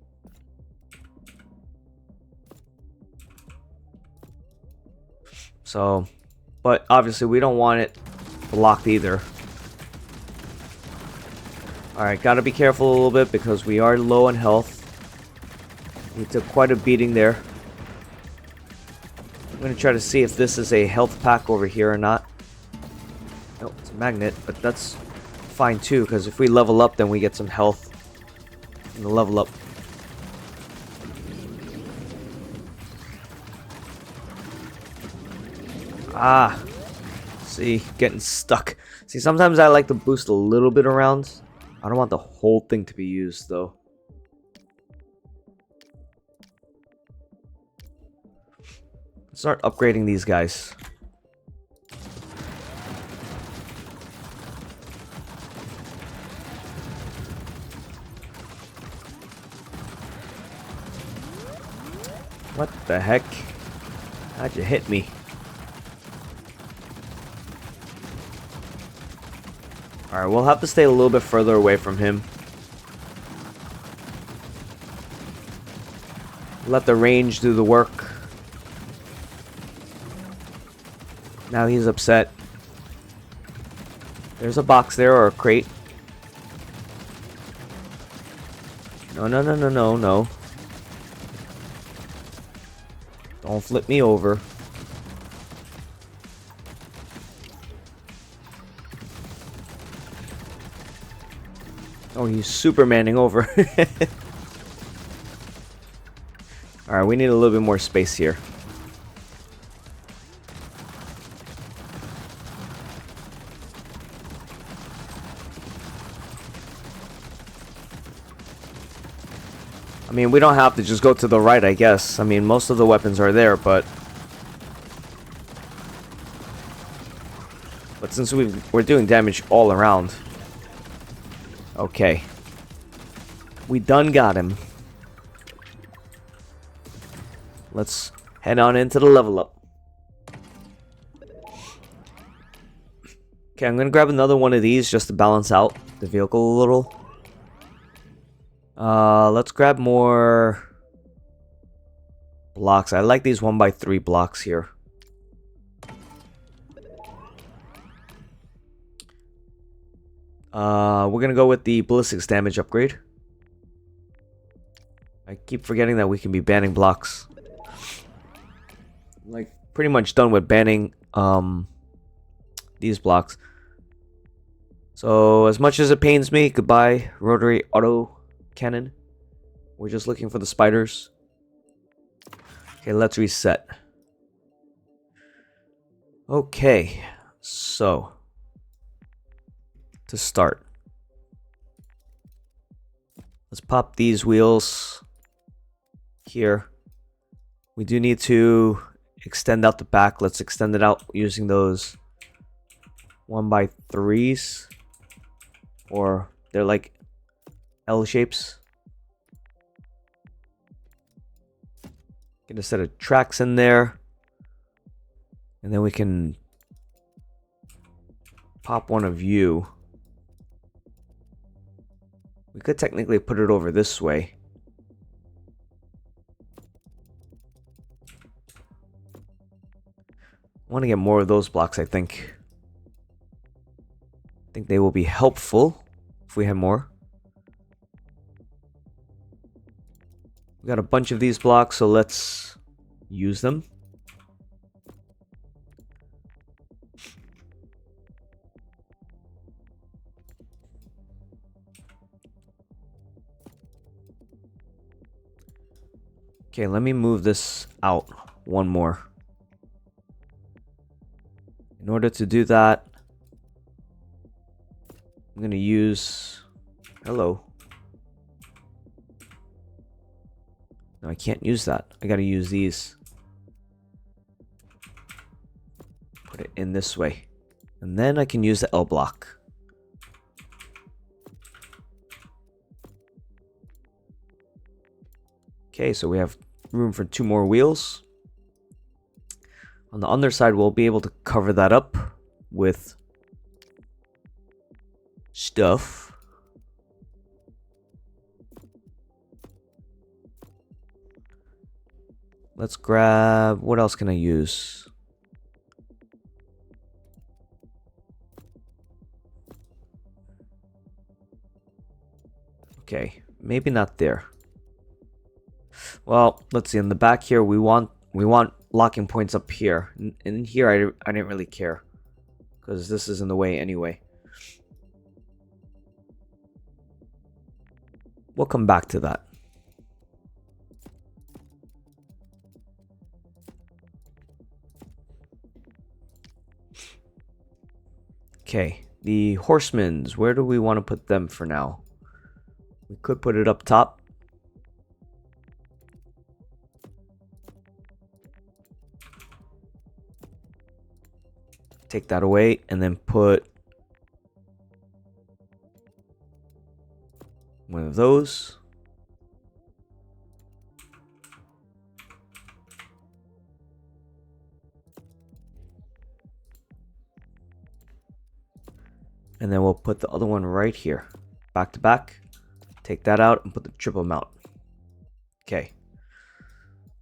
Speaker 1: So, but obviously we don't want it blocked either. Alright, gotta be careful a little bit because we are low on health. We took quite a beating there. I'm gonna try to see if this is a health pack over here or not. Oh, it's a magnet, but that's fine too, because if we level up, then we get some health from the level up. Ah, see, getting stuck. See, sometimes I like to boost a little bit around. I don't want the whole thing to be used, though. Start upgrading these guys. What the heck? How'd you hit me? Alright, we'll have to stay a little bit further away from him. Let the range do the work. Now he's upset. There's a box there, or a crate. No, no, no, no, no, no. Don't flip me over. Oh, he's supermaning over. Alright, we need a little bit more space here. I mean, we don't have to just go to the right, I guess. I mean, most of the weapons are there, but since we're doing damage all around. Okay. We done got him. Let's head on into the level up. Okay, I'm gonna grab another one of these just to balance out the vehicle a little. Let's grab more blocks. I like these 1x3 blocks here. We're gonna go with the ballistics damage upgrade. I keep forgetting that we can be banning blocks. Like, pretty much done with banning these blocks. So, as much as it pains me, goodbye, rotary auto cannon. We're just looking for the spiders. Okay, let's reset. Okay, so to start, let's pop these wheels here. We do need to extend out the back. Let's extend it out using those 1x3s, or they're like L shapes. Get a set of tracks in there, and then we can pop one of you. We could technically put it over this way. I want to get more of those blocks, I think. I think they will be helpful if we have more. We got a bunch of these blocks, so let's use them. Okay, let me move this out one more. In order to do that, I'm going to use... Hello. No, I can't use that. I got to use these. Put it in this way. And then I can use the L block. Okay, so we have room for 2 more wheels. On the underside, we'll be able to cover that up with stuff. Let's grab... What else can I use? Okay, maybe not there. Well, let's see. In the back here, we want locking points up here. In here, I didn't really care, because this is in the way anyway. We'll come back to that. Okay, the horsemen's. Where do we want to put them for now? We could put it up top. Take that away and then put one of those. And then we'll put the other one right here. Back to back. Take that out and put the triple mount. Okay.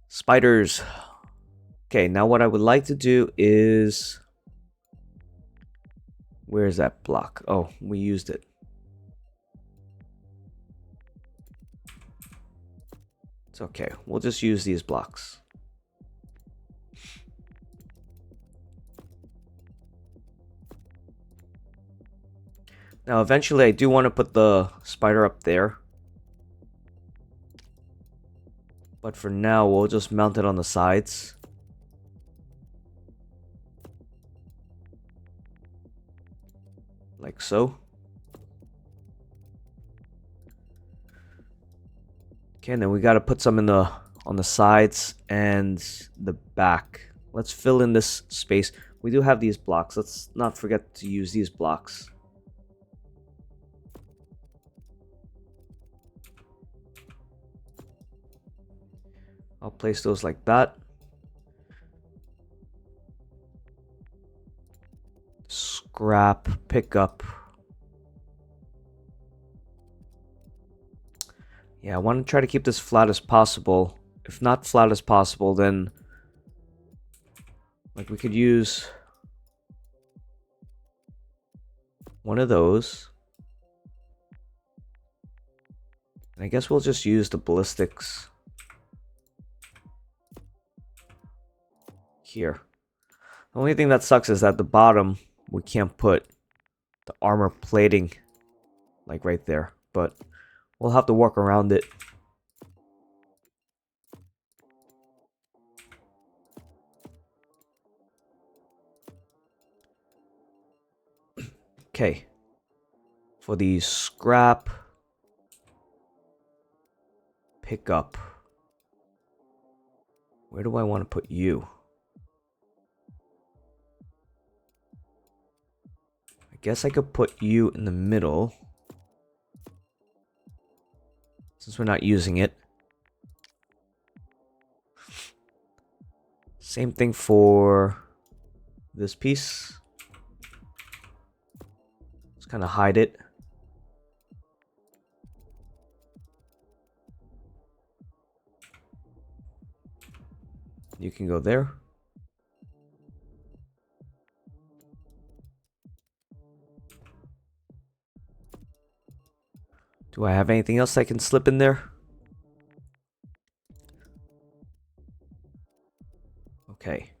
Speaker 1: Spiders. Okay, now what I would like to do is Where's that block? Oh, we used it. It's okay. We'll just use these blocks. Now, eventually, I do want to put the spider up there. But for now, we'll just mount it on the sides. Like so. Okay, and then we got to put some in the on the sides and the back. Let's fill in this space. We do have these blocks. Let's not forget to use these blocks. I'll place those like that. Scrap, pick up. Yeah, I want to try to keep this flat as possible. If not flat as possible, then like we could use one of those. And I guess we'll just use the ballistics here. The only thing that sucks is at the bottom we can't put the armor plating like right there, but we'll have to work around it. Okay, for the scrap, pick up. Where do I want to put you? I guess I could put you in the middle, since we're not using it. Same thing for this piece. Just kind of hide it. You can go there. Do I have anything else I can slip in there? Okay.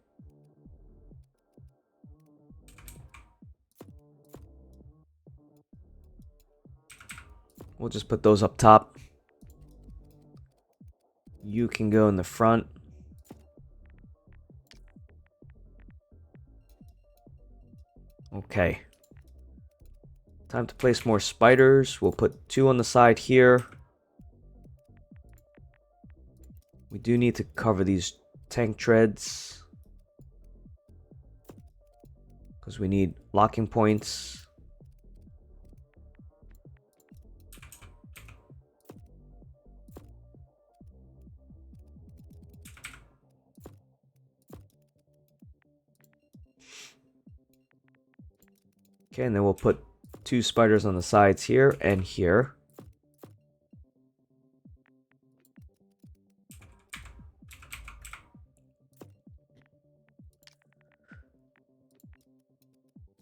Speaker 1: We'll just put those up top. You can go in the front. Okay. Time to place more spiders. We'll put 2 on the side here. We do need to cover these tank treads, because we need locking points. Okay, and then we'll put 2 spiders on the sides here and here.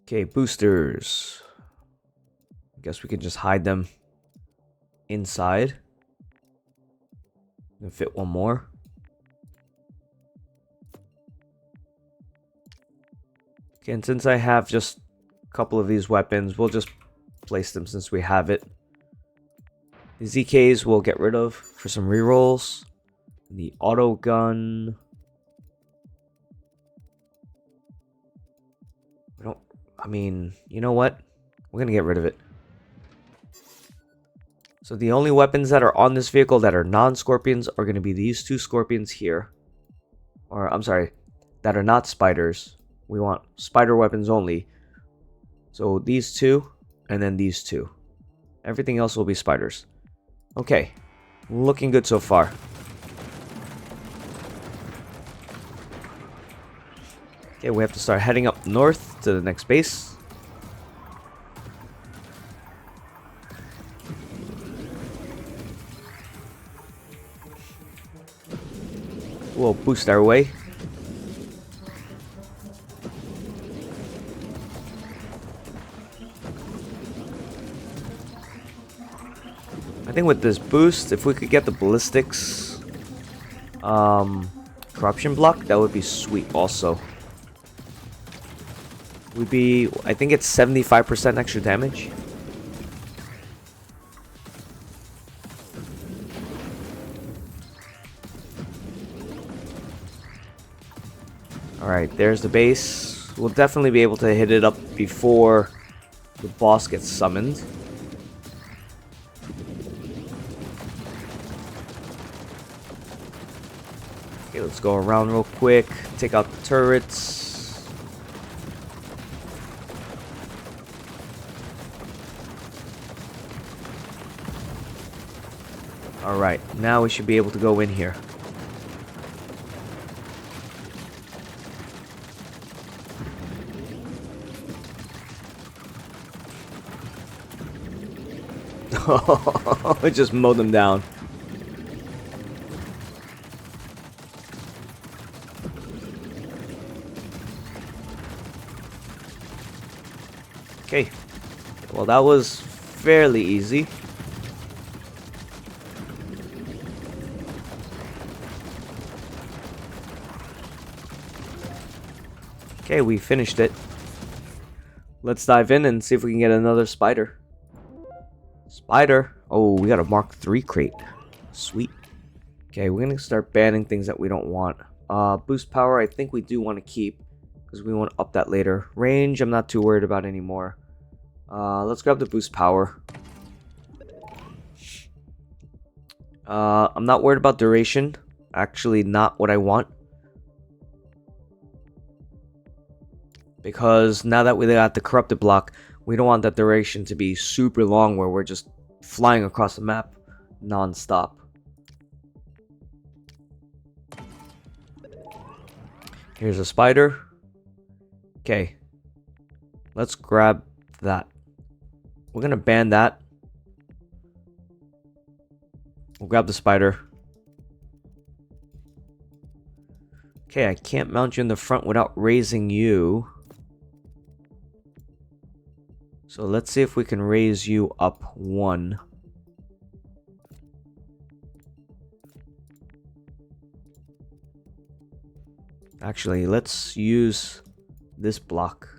Speaker 1: Okay, boosters. I guess we can just hide them inside. And fit one more. Okay, and since I have just a couple of these weapons, we'll just place them since we have it. The ZKs we'll get rid of for some rerolls. The auto gun. I mean, you know what? We're going to get rid of it. So the only weapons that are on this vehicle that are non-scorpions are going to be these 2 scorpions here. Or, I'm sorry, that are not spiders. We want spider weapons only. So these 2, and then these 2. Everything else will be spiders. Okay, looking good so far. Okay, we have to start heading up north to the next base. We'll boost our way. I think with this boost, if we could get the ballistics corruption block, that would be sweet also. Would be, I think it's 75% extra damage. Alright, there's the base. We'll definitely be able to hit it up before the boss gets summoned. Okay, let's go around real quick. Take out the turrets. Alright, now we should be able to go in here. I just mowed them down. Okay. Well, that was fairly easy. Okay, we finished it. Let's dive in and see if we can get another spider. Spider. Oh, we got a Mark III crate. Sweet. Okay, we're gonna start banning things that we don't want. Boost power, I think we do want to keep because we want to up that later. Range, I'm not too worried about anymore. Let's grab the boost power. I'm not worried about duration. Actually, not what I want. Because now that we got the corrupted block, we don't want that duration to be super long where we're just flying across the map non-stop. Here's a spider. Okay. Let's grab that. We're gonna ban that. We'll grab the spider. Okay, I can't mount you in the front without raising you. So let's see if we can raise you up one. Actually, let's use this block.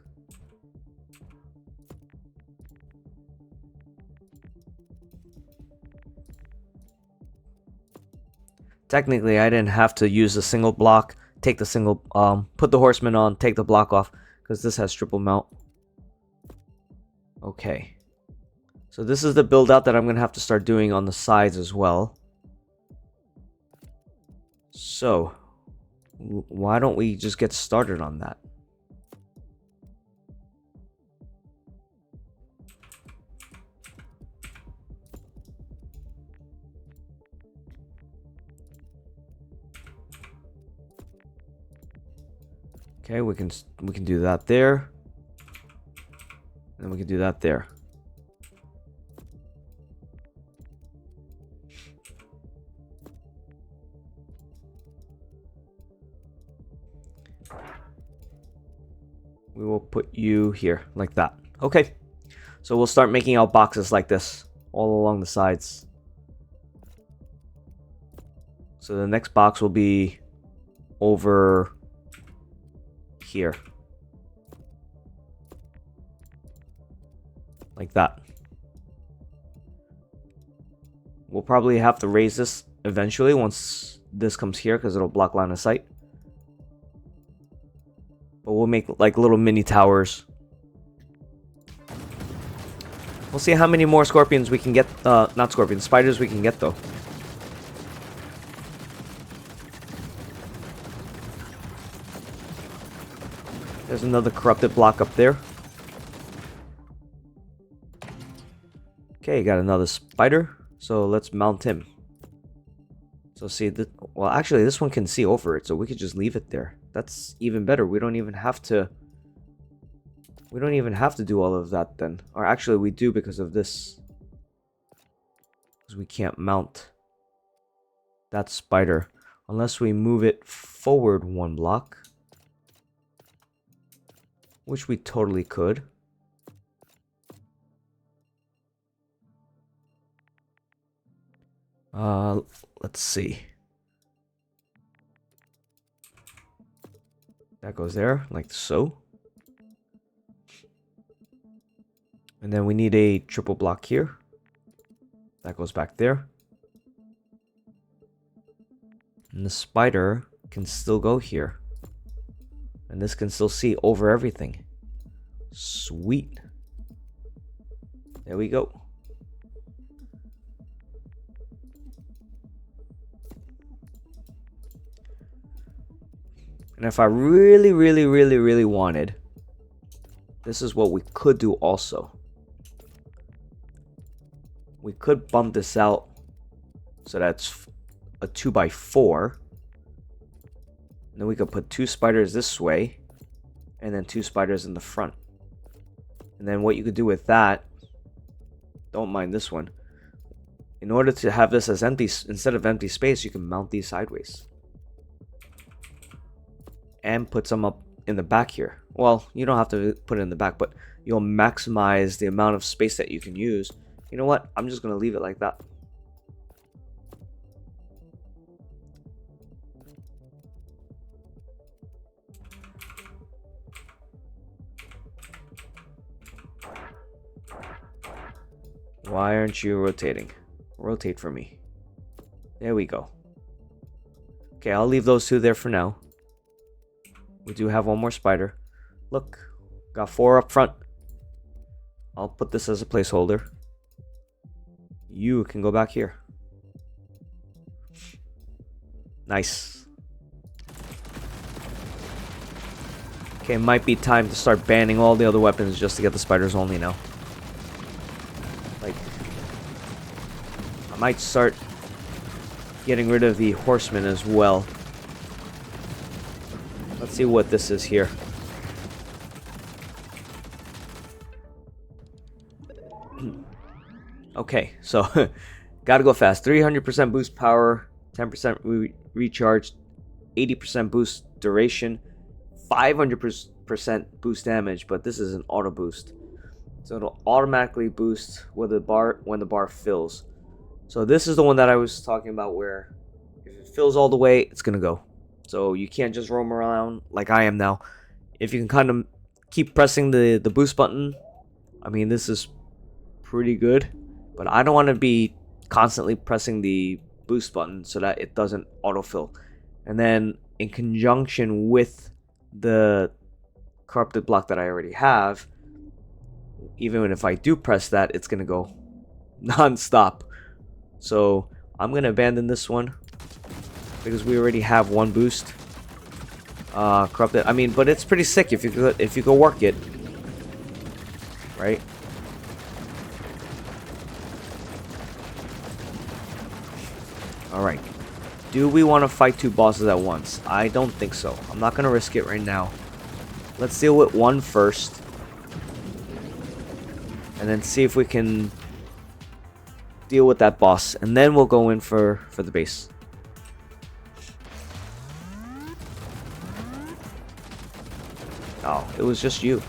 Speaker 1: Technically, I didn't have to use a single block, take the single, put the horseman on, take the block off, because this has triple mount. Okay. So this is the build out that I'm going to have to start doing on the sides as well. So, why don't we just get started on that? Okay, we can do that there. And we can do that there. We will put you here like that. Okay. So we'll start making out boxes like this all along the sides. So the next box will be over here. Like that. We'll probably have to raise this eventually once this comes here because it'll block line of sight. But we'll make like little mini towers. We'll see how many more scorpions we can get. Not scorpions, spiders we can get though. There's another corrupted block up there. Okay, got another spider. So let's mount him. So see, well, actually, this one can see over it, so we could just leave it there. That's even better. We don't even have to. We don't even have to do all of that then. Or actually, we do because of this. Because we can't mount that spider unless we move it forward one block, which we totally could. Let's see. That goes there, like so. And then we need a triple block here. That goes back there. And the spider can still go here. And this can still see over everything. Sweet. There we go. And if I really wanted, this is what we could do also. We could bump this out so that's a 2x4. And then we could put 2 spiders this way and then 2 spiders in the front. And then what you could do with that, don't mind this one. In order to have this as empty, instead of empty space, you can mount these sideways. And put some up in the back here. Well, you don't have to put it in the back, but you'll maximize the amount of space that you can use. You know what? I'm just going to leave it like that. Why aren't you rotating? Rotate for me. There we go. Okay, I'll leave those 2 there for now. We do have one more spider. Look, got 4 up front. I'll put this as a placeholder. You can go back here. Nice. Okay, might be time to start banning all the other weapons just to get the spiders only now. Like, I might start getting rid of the horsemen as well. Let's see what this is here. Okay, so gotta go fast. 300% boost power, 10% recharge, 80% boost duration, 500% boost damage, but this is an auto boost. So it'll automatically boost when the bar fills. So this is the one that I was talking about where if it fills all the way, it's gonna go. So you can't just roam around like I am now. If you can kind of keep pressing the boost button, I mean, this is pretty good. But I don't want to be constantly pressing the boost button so that it doesn't autofill. And then in conjunction with the corrupted block that I already have, even if I do press that, it's going to go non-stop. So I'm going to abandon this one because we already have 1 boost. Corrupted, I mean, but it's pretty sick if you go work it, right? Alright, do we want to fight 2 bosses at once? I don't think so. I'm not going to risk it right now. Let's deal with 1 first. And then see if we can deal with that boss. And then we'll go in for the base. Oh, it was just you.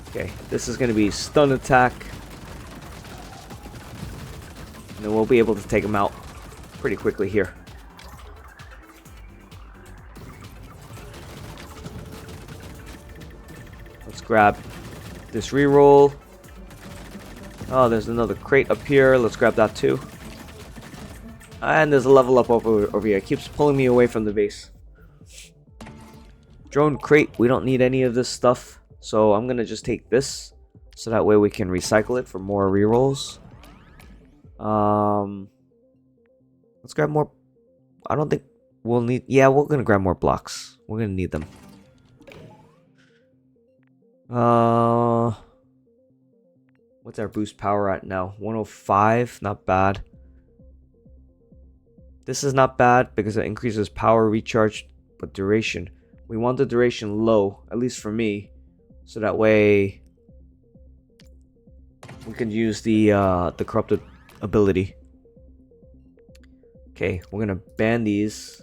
Speaker 1: Okay, this is going to be stun attack. And then we'll be able to take him out pretty quickly here. Let's grab this reroll. Oh, there's another crate up here. Let's grab that too. And there's a level up over here. It keeps pulling me away from the base. Drone crate. We don't need any of this stuff. So I'm going to just take this. So that way we can recycle it for more rerolls. Let's grab more. I don't think we'll need. Yeah, we're gonna grab more blocks. We're gonna need them. What's our boost power at now? 105. Not bad. This is not bad because it increases power, recharge, but duration. We want the duration low, at least for me, so that way we can use the corrupted ability. Okay, we're gonna ban these.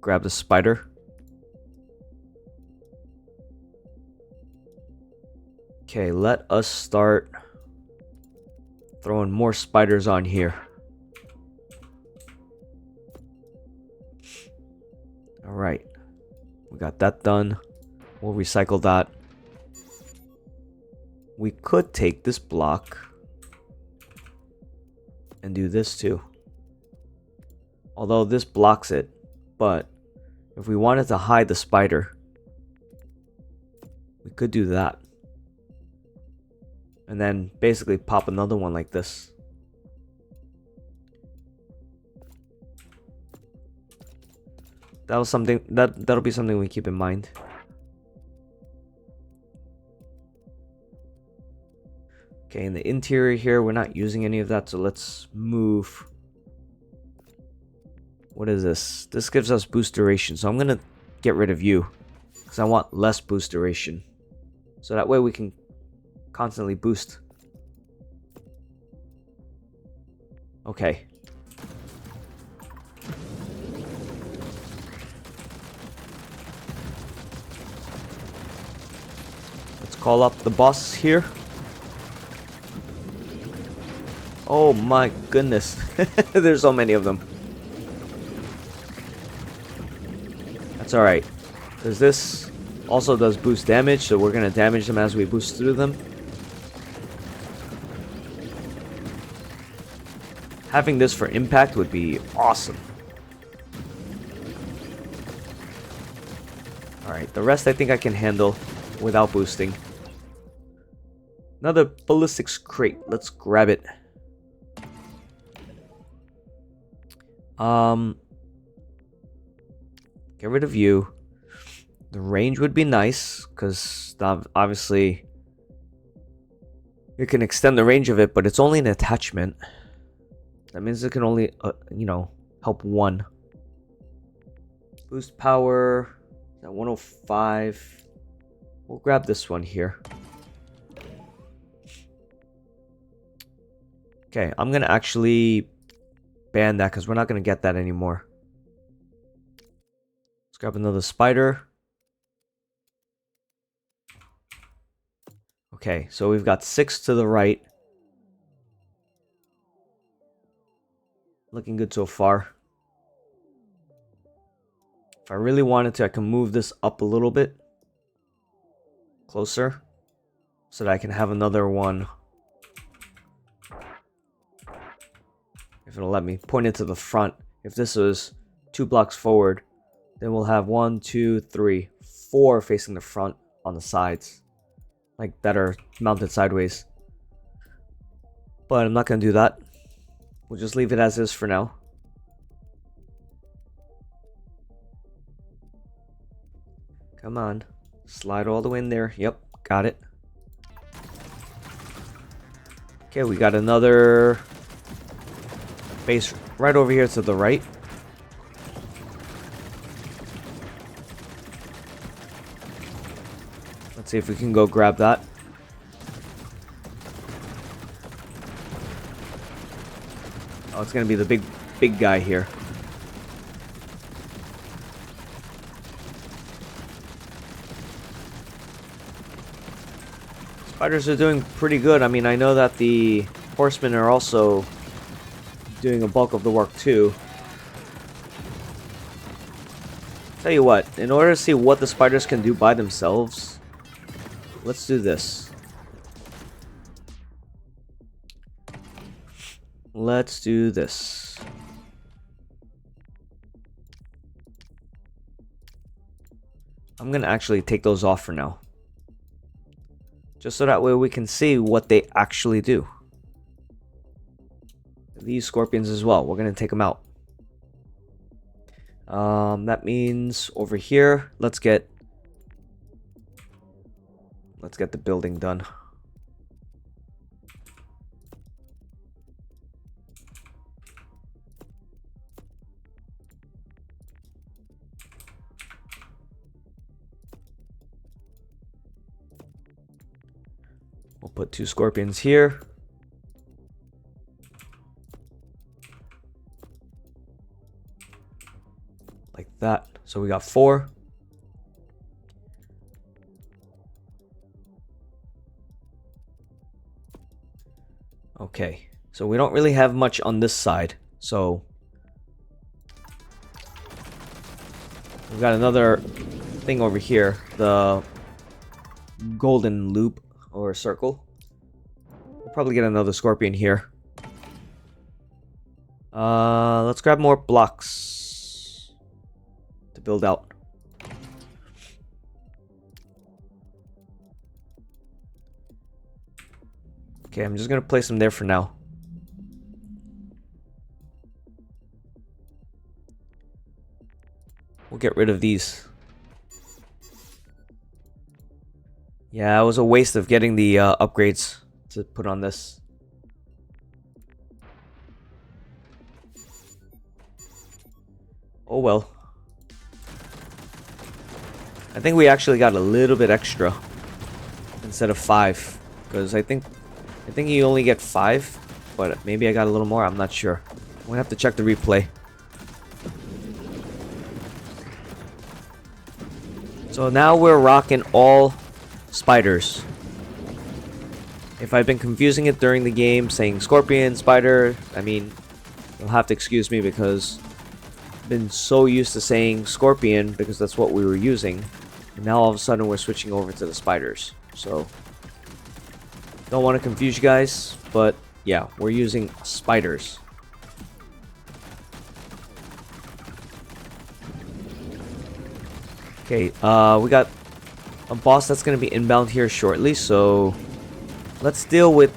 Speaker 1: Grab the spider. Okay, let us start throwing more spiders on here. Alright. We got that done. We'll recycle that. We could take this block and do this too. Although this blocks it. But if we wanted to hide the spider, we could do that. And then basically pop another one like this. That'll be something we keep in mind. Okay, in the interior here, we're not using any of that, so let's move. What is this? This gives us boost duration, so I'm gonna get rid of you because I want less boost duration. So that way we can constantly boost. Okay. Let's call up the boss here. Oh my goodness. There's so many of them. That's alright. Because this also does boost damage, so we're going to damage them as we boost through them. Having this for impact would be awesome. Alright, the rest I think I can handle without boosting. Another ballistics crate. Let's grab it. Get rid of you. The range would be nice, because obviously you can extend the range of it, but it's only an attachment. That means it can only, help one. Boost power at 105. We'll grab this one here. Okay, I'm going to actually ban that because we're not going to get that anymore. Let's grab another spider. Okay, so we've got 6 to the right. Looking good so far. If I really wanted to, I can move this up a little bit closer so that I can have another one. If it'll let me point it to the front. If this was 2 blocks forward, then we'll have 1, 2, 3, 4 facing the front on the sides, like that are mounted sideways. But I'm not going to do that. We'll just leave it as is for now. Come on. Slide all the way in there. Yep, got it. Okay, we got another base right over here to the right. Let's see if we can go grab that. Oh, it's gonna be the big guy here. Spiders are doing pretty good. I mean, I know that the horsemen are also doing a bulk of the work too. Tell you what, in order to see what the spiders can do by themselves, let's do this. Let's do this. I'm gonna actually take those off for now. Just so that way we can see what they actually do. These scorpions as well, we're gonna take them out. That means over here, let's get the building done. We'll put 2 scorpions here. Like that. So we got 4. Okay. So we don't really have much on this side. So we've got another thing over here, the golden loop or circle. We'll probably get another scorpion here. Let's grab more blocks to build out. Okay, I'm just gonna place them there for now. We'll get rid of these. Yeah, it was a waste of getting the upgrades to put on this. Oh well. I think we actually got a little bit extra instead of 5, because I think you only get 5, but maybe I got a little more. I'm not sure. I'm gonna have to check the replay. So now we're rocking all spiders. If I've been confusing it during the game, saying scorpion, spider, I mean, you'll have to excuse me because I've been so used to saying scorpion because that's what we were using. And now all of a sudden we're switching over to the spiders. So, don't want to confuse you guys, but yeah, we're using spiders. Okay, we got a boss that's going to be inbound here shortly, so let's deal with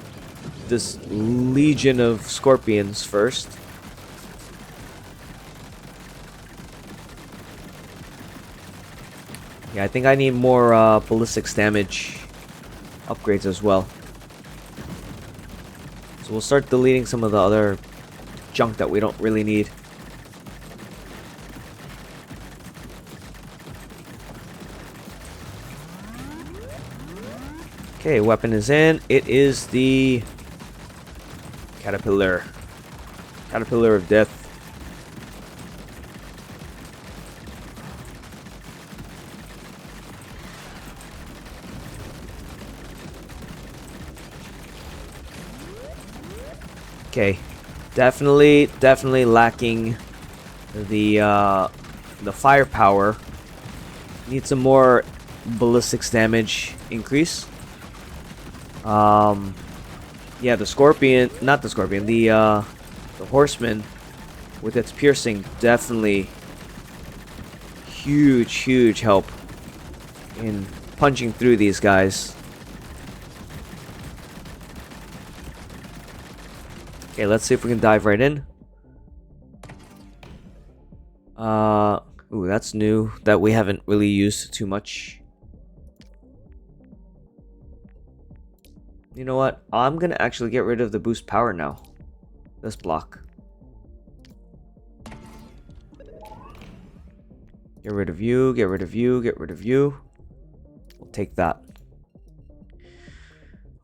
Speaker 1: this legion of scorpions first. Yeah, I think I need more ballistics damage upgrades as well. So we'll start deleting some of the other junk that we don't really need. Okay, weapon is in. It is the caterpillar. Caterpillar of death. Okay, definitely lacking the firepower. Need some more ballistics damage increase. Yeah, the scorpion, not the scorpion, the horseman with its piercing, definitely huge help in punching through these guys. Okay, let's see if we can dive right in. Ooh, that's new, that we haven't really used too much. You know what? I'm gonna actually get rid of the boost power now. This block. Get rid of you, get rid of you, get rid of you. We'll take that.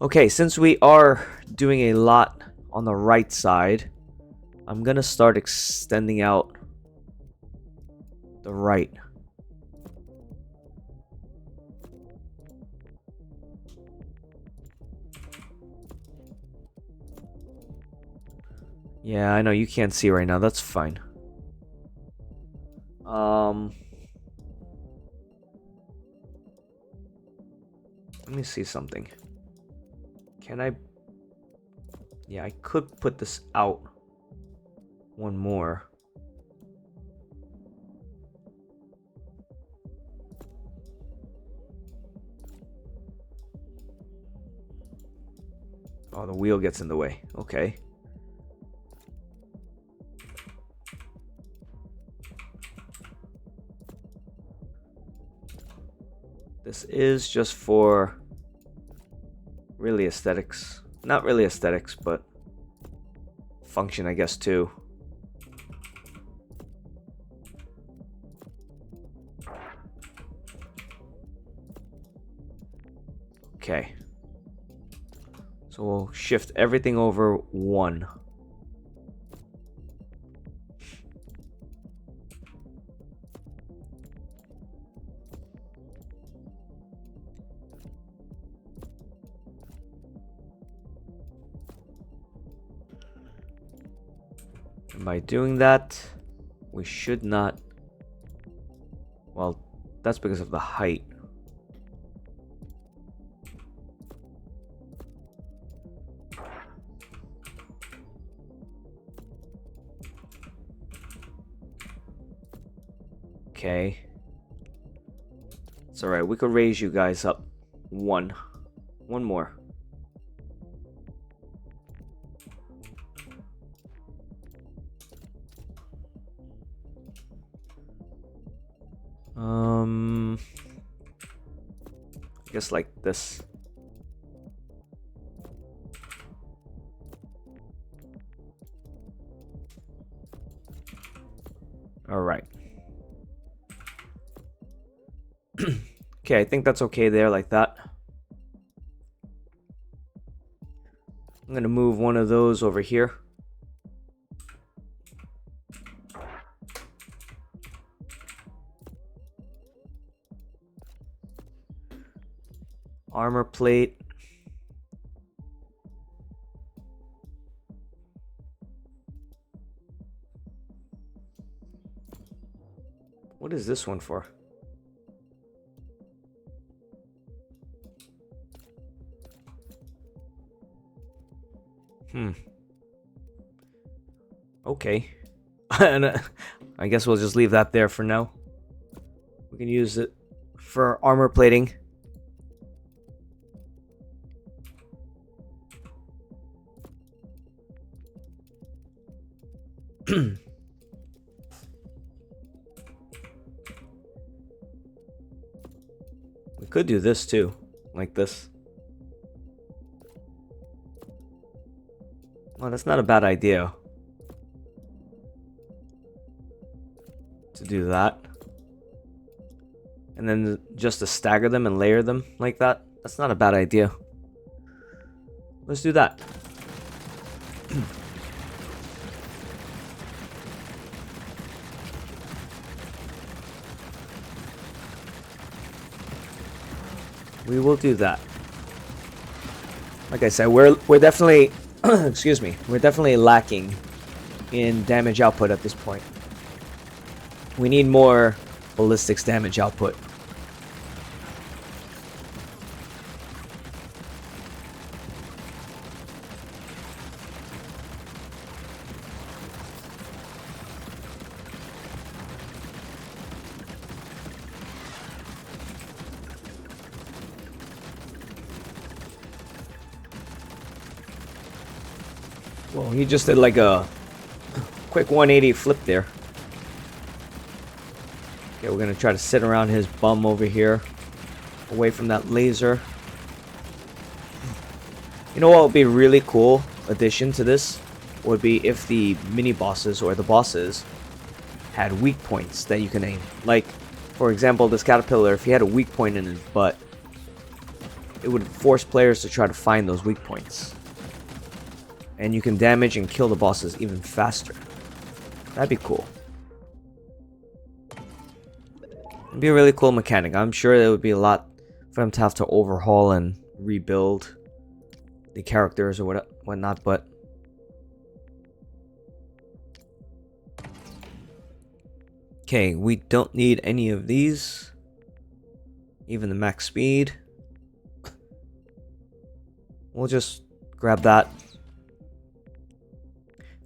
Speaker 1: Okay, since we are doing a lot on the right side, I'm gonna start extending out the right. Yeah, I know you can't see right now. That's fine. Let me see something. Can I? Yeah, I could put this out one more. Oh, the wheel gets in the way. Okay. This is just for really aesthetics. Not really aesthetics, but function, I guess, too. Okay. So we'll shift everything over 1. By doing that, we should not... Well, that's because of the height. Okay. It's alright, we could raise you guys up. One more. I guess like this. Alright. Okay, I think that's okay there like that. I'm gonna move one of those over here. Armor plate. What is this one for? Okay. And I guess we'll just leave that there for now. We can use it for armor plating. We could do this too, like this. Well, that's not a bad idea. To do that. And then just to stagger them and layer them like that. That's not a bad idea. Let's do that. We will do that. Like I said, we're definitely excuse me, we're definitely lacking in damage output at this point. We need more ballistics damage output. Well, he just did like a quick 180 flip there. Okay, we're gonna try to sit around his bum over here, away from that laser. You know what would be a really cool addition to this? Would be if the mini bosses or the bosses had weak points that you can aim. Like, for example, this caterpillar, if he had a weak point in his butt, it would force players to try to find those weak points. And you can damage and kill the bosses even faster. That'd be cool. It'd be a really cool mechanic. I'm sure it would be a lot for them to have to overhaul and rebuild the characters or whatnot, but okay, we don't need any of these. Even the max speed. We'll just grab that.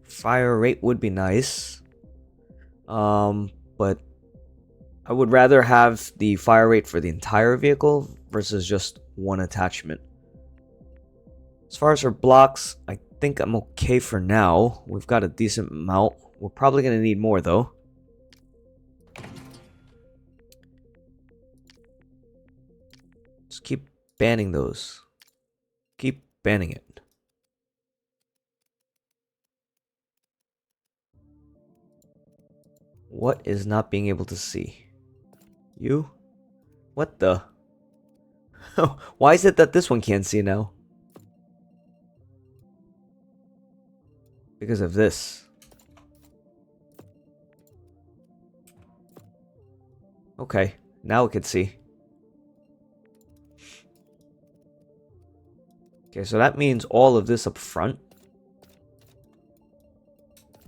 Speaker 1: Fire rate would be nice. But I would rather have the fire rate for the entire vehicle versus just one attachment. As far as our blocks, I think I'm okay for now. We've got a decent amount. We're probably going to need more though. Just keep banning those. Keep banning it. What is not being able to see? You? What the? Why is it that this one can't see now? Because of this. Okay, now it can see. Okay, so that means all of this up front.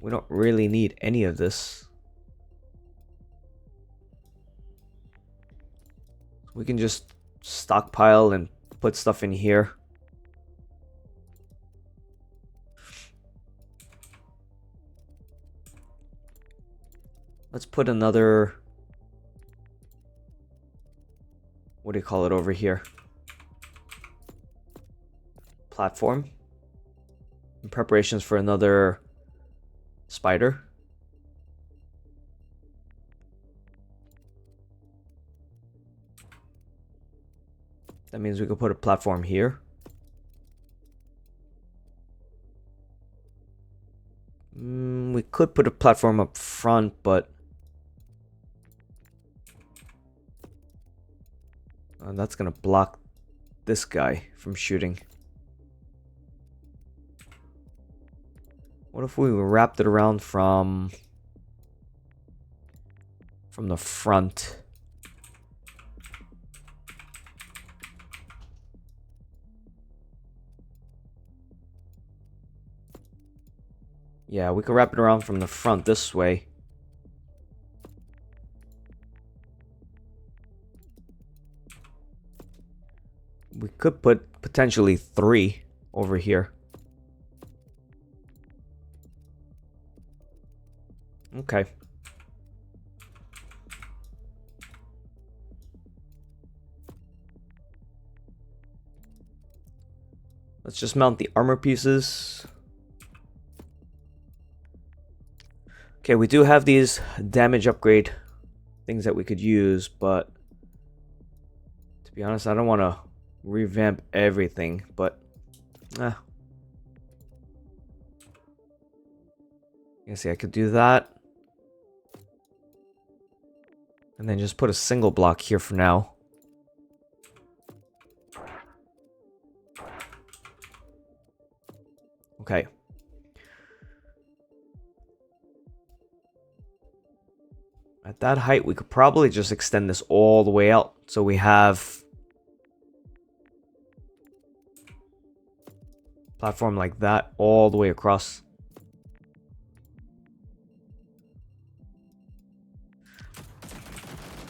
Speaker 1: We don't really need any of this. We can just stockpile and put stuff in here. Let's put another, what do you call it over here? Platform. In preparations for another spider. That means we could put a platform here. We could put a platform up front, but that's gonna block this guy from shooting. What if we wrapped it around from the front? Yeah, we could wrap it around from the front this way. We could put potentially 3 over here. Okay. Let's just mount the armor pieces. Okay, we do have these damage upgrade things that we could use, but to be honest, I don't want to revamp everything, but I see I could do that. And then just put a single block here for now. Okay. At that height, we could probably just extend this all the way out. So we have platform like that all the way across.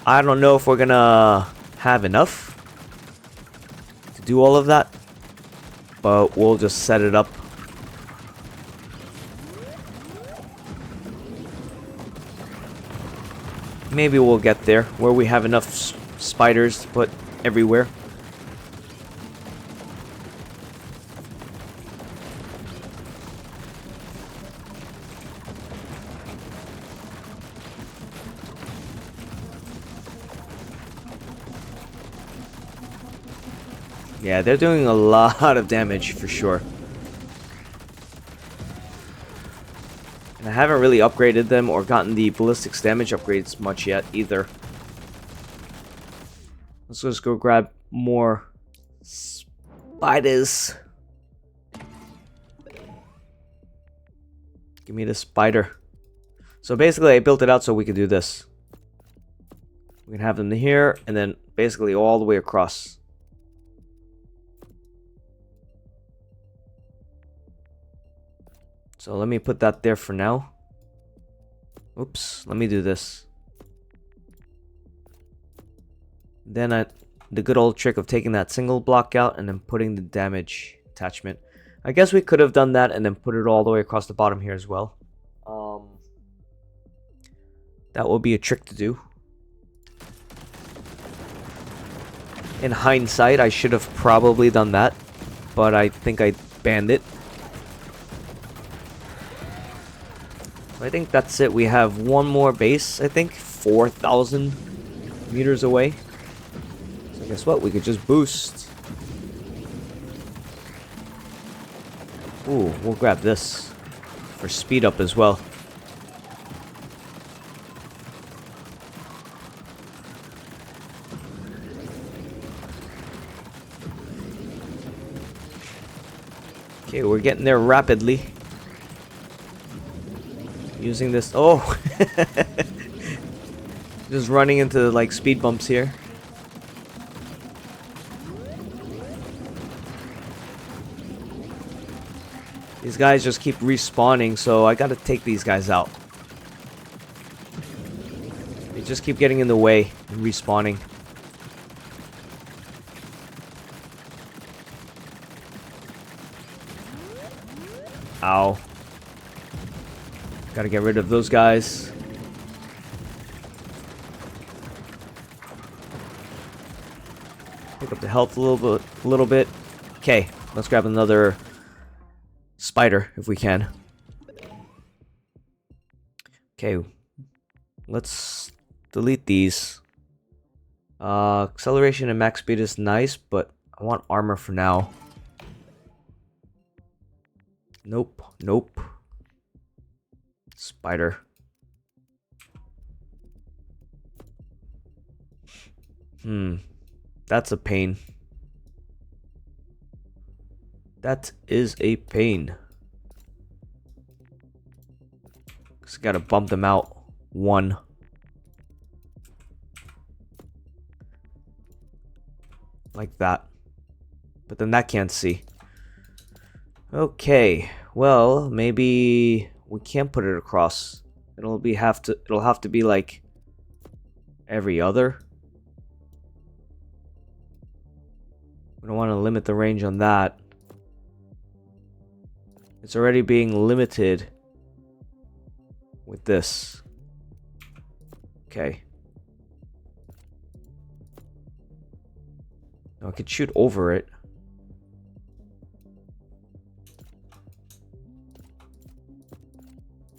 Speaker 1: I don't know if we're gonna have enough to do all of that, but we'll just set it up. Maybe we'll get there where we have enough spiders to put everywhere. Yeah, they're doing a lot of damage for sure. And I haven't really upgraded them or gotten the ballistics damage upgrades much yet either. Let's just go grab more spiders. Give me the spider. So basically I built it out so we could do this. We can have them here and then basically all the way across. So let me put that there for now. Oops, let me do this. Then the good old trick of taking that single block out and then putting the damage attachment. I guess we could have done that and then put it all the way across the bottom here as well. That would be a trick to do. In hindsight, I should have probably done that, but I think I banned it. I think that's it. We have one more base, I think, 4,000 meters away. So guess what? We could just boost. Ooh, we'll grab this for speed up as well. Okay, we're getting there rapidly. Using this, oh, just running into like speed bumps here. These guys just keep respawning, so I gotta take these guys out. They just keep getting in the way and respawning. Ow. Gotta get rid of those guys. Pick up the health a little bit. Okay, let's grab another spider if we can. Okay, let's delete these. Acceleration and max speed is nice, but I want armor for now. Nope, nope. Spider. That's a pain. That is a pain. Just gotta bump them out. One. Like that. But then that can't see. Okay. Well, maybe we can't put it across. It'll have to be like every other. We don't want to limit the range on that. It's already being limited with this. Okay. Now I could shoot over it.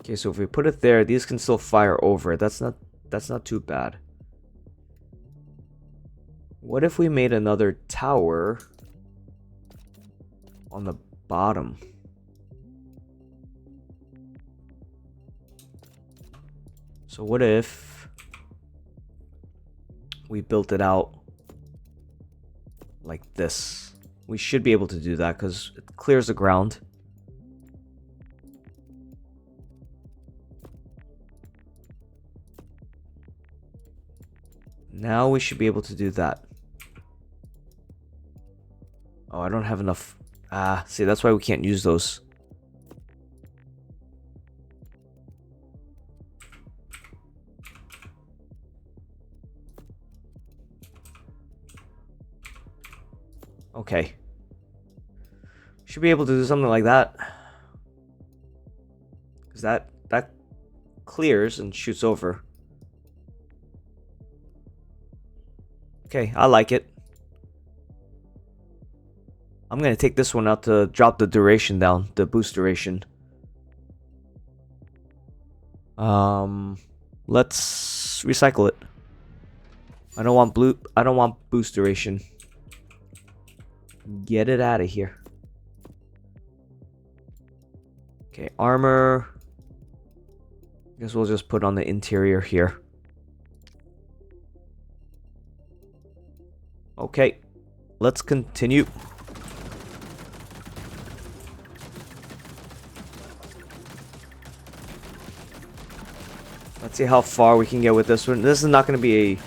Speaker 1: Okay, so if we put it there, these can still fire over it. That's not too bad. What if we made another tower on the bottom? So what if we built it out like this? We should be able to do that because it clears the ground. Now we should be able to do that. Oh, I don't have enough. See, that's why we can't use those. Okay. Should be able to do something like that. Because that clears and shoots over. Okay, I like it. I'm gonna take this one out to drop the duration down, the boost duration. Let's recycle it. I don't want boost duration. Get it out of here. Okay, armor. Guess we'll just put on the interior here. Okay, let's continue. Let's see how far we can get with this one. This is not going to be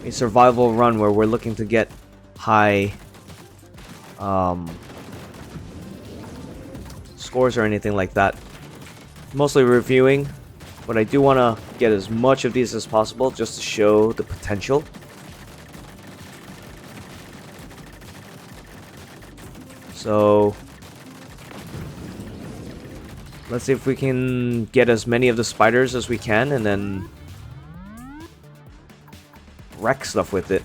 Speaker 1: a survival run where we're looking to get high scores or anything like that. Mostly reviewing, but I do want to get as much of these as possible just to show the potential. So let's see if we can get as many of the spiders as we can and then wreck stuff with it.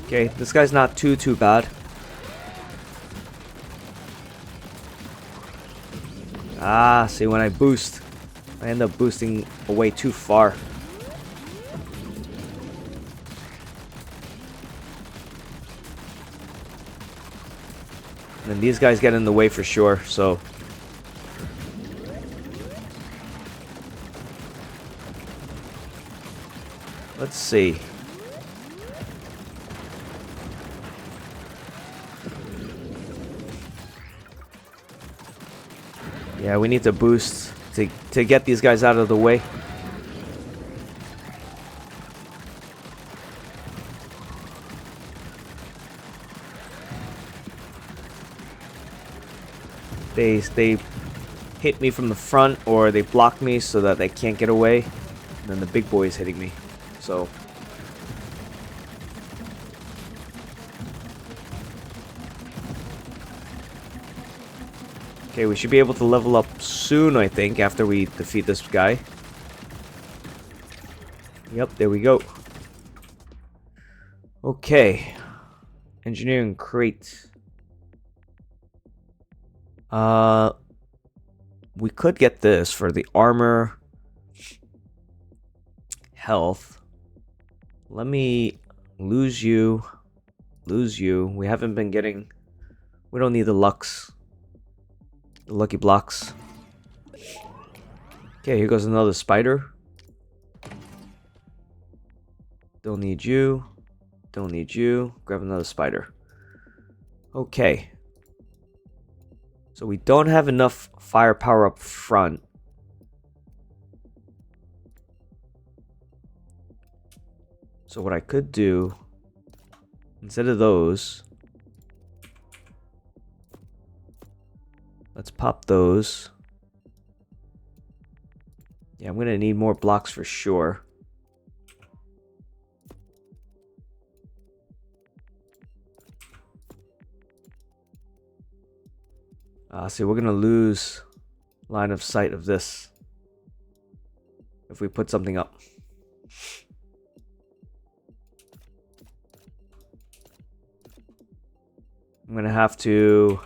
Speaker 1: Okay, this guy's not too bad. See, when I boost, I end up boosting away too far. And then these guys get in the way for sure, so. Let's see. Yeah, we need to boost to get these guys out of the way. They hit me from the front, or they block me so that they can't get away. And then the big boy is hitting me. So okay, we should be able to level up soon, I think, after we defeat this guy. Yep, there we go. Okay. Engineering crate. We could get this for the armor, health. Let me lose you. We haven't been getting... We don't need the Lux. The lucky blocks. Okay, here goes another spider. Don't need you. Don't need you. Grab another spider. Okay. So we don't have enough firepower up front. So what I could do, instead of those, let's pop those. Yeah, I'm gonna need more blocks for sure. See, we're gonna lose line of sight of this if we put something up. I'm gonna have to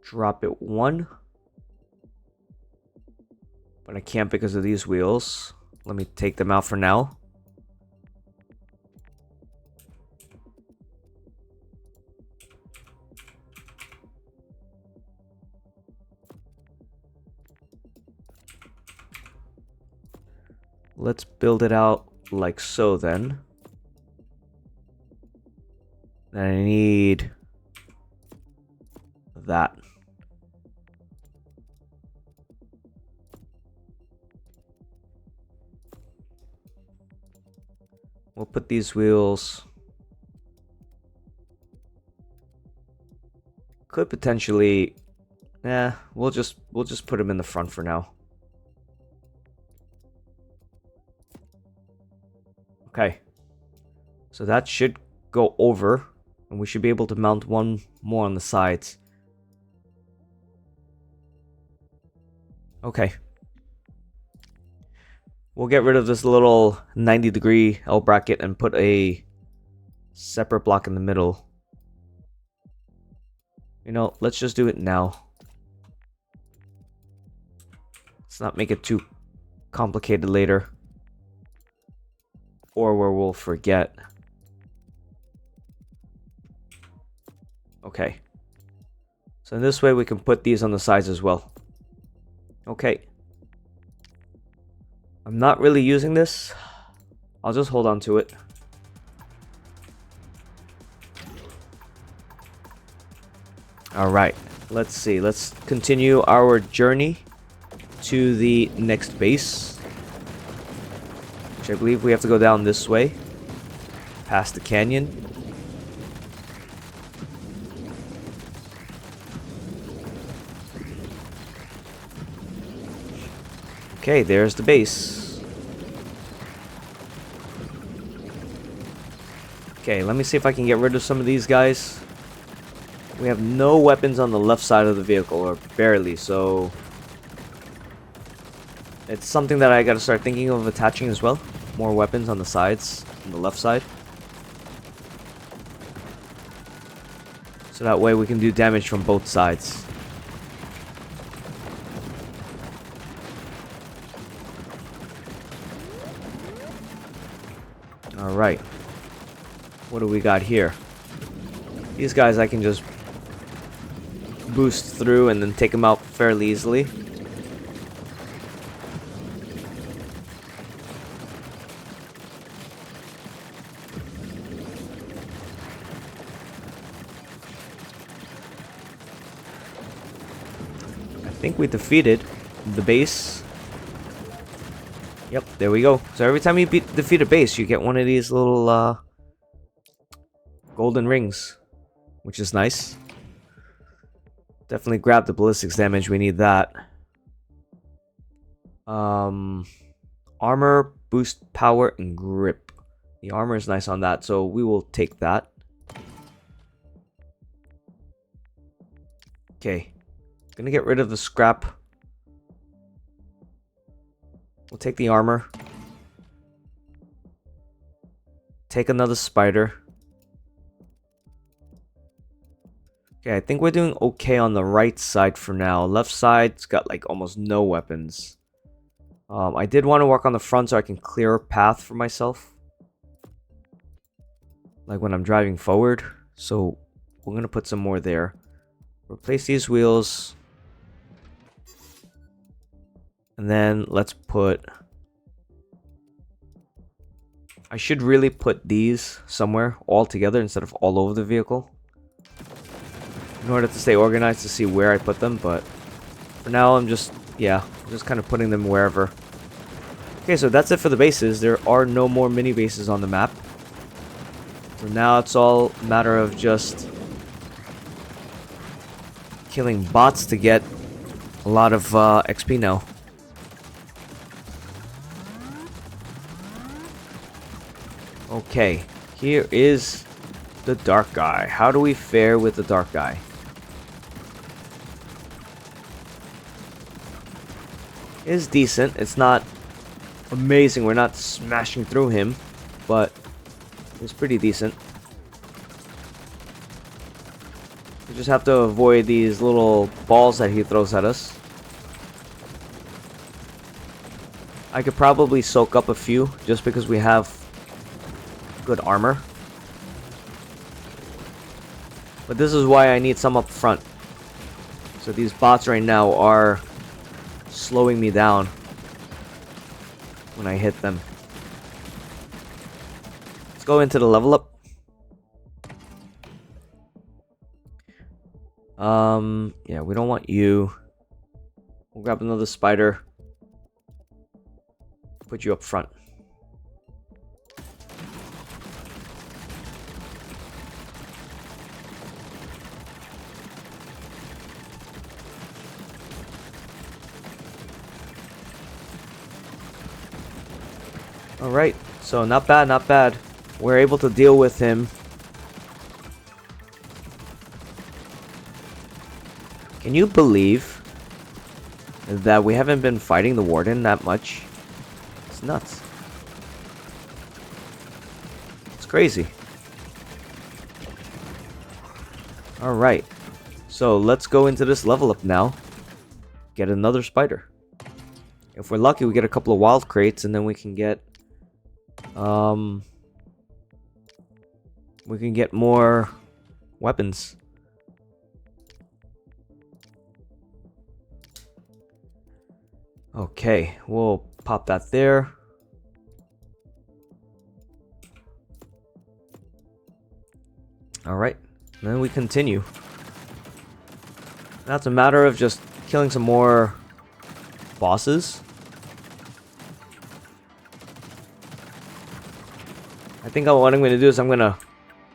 Speaker 1: drop it one, but I can't because of these wheels. Let me take them out for now. Let's build it out like so then. Then I need that. We'll put these wheels. Could potentially, we'll just put them in the front for now. Okay. So that should go over, and we should be able to mount one more on the sides. Okay. We'll get rid of this little 90-degree L bracket and put a separate block in the middle. You know, let's just do it now. Let's not make it too complicated later, or where we'll forget. Okay. So in this way we can put these on the sides as well. Okay. I'm not really using this. I'll just hold on to it. Alright. Let's see. Let's continue our journey to the next base, which I believe we have to go down this way, past the canyon. Okay, there's the base. Okay, let me see if I can get rid of some of these guys. We have no weapons on the left side of the vehicle, or barely, so it's something that I gotta start thinking of attaching as well. More weapons on the sides, on the left side. So that way we can do damage from both sides. Alright. What do we got here? These guys I can just boost through and then take them out fairly easily. I think we defeated the base. Yep, there we go. So every time you defeat a base, you get one of these little golden rings, which is nice. Definitely grab the ballistics damage. We need that. Armor, boost power, and grip. The armor is nice on that, so we will take that. Okay. Gonna get rid of the scrap. We'll take the armor. Take another spider. Okay, I think we're doing okay on the right side for now. Left side's got like almost no weapons. I did want to work on the front so I can clear a path for myself. Like when I'm driving forward. So we're going to put some more there. Replace these wheels. And then let's put... I should really put these somewhere all together instead of all over the vehicle. In order to stay organized to see where I put them, but for now I'm just kind of putting them wherever. Okay, so that's it for the bases. There are no more mini bases on the map. So now it's all a matter of just killing bots to get a lot of XP now. Okay, here is the dark guy. How do we fare with the dark guy? Is decent. It's not amazing. We're not smashing through him, but it's pretty decent. We just have to avoid these little balls that he throws at us. I could probably soak up a few just because we have good armor. But this is why I need some up front. So these bots right now are slowing me down when I hit them. Let's go into the level up. Yeah, we don't want you. We'll grab another spider. Put you up front. Alright, so not bad, not bad. We're able to deal with him. Can you believe that we haven't been fighting the warden that much? It's nuts. It's crazy. Alright, so let's go into this level up now. Get another spider. If we're lucky, we get a couple of wild crates, and then we can get more weapons. Okay, we'll pop that there. Alright, then we continue. Now it's a matter of just killing some more bosses. I think what I'm going to do is I'm going to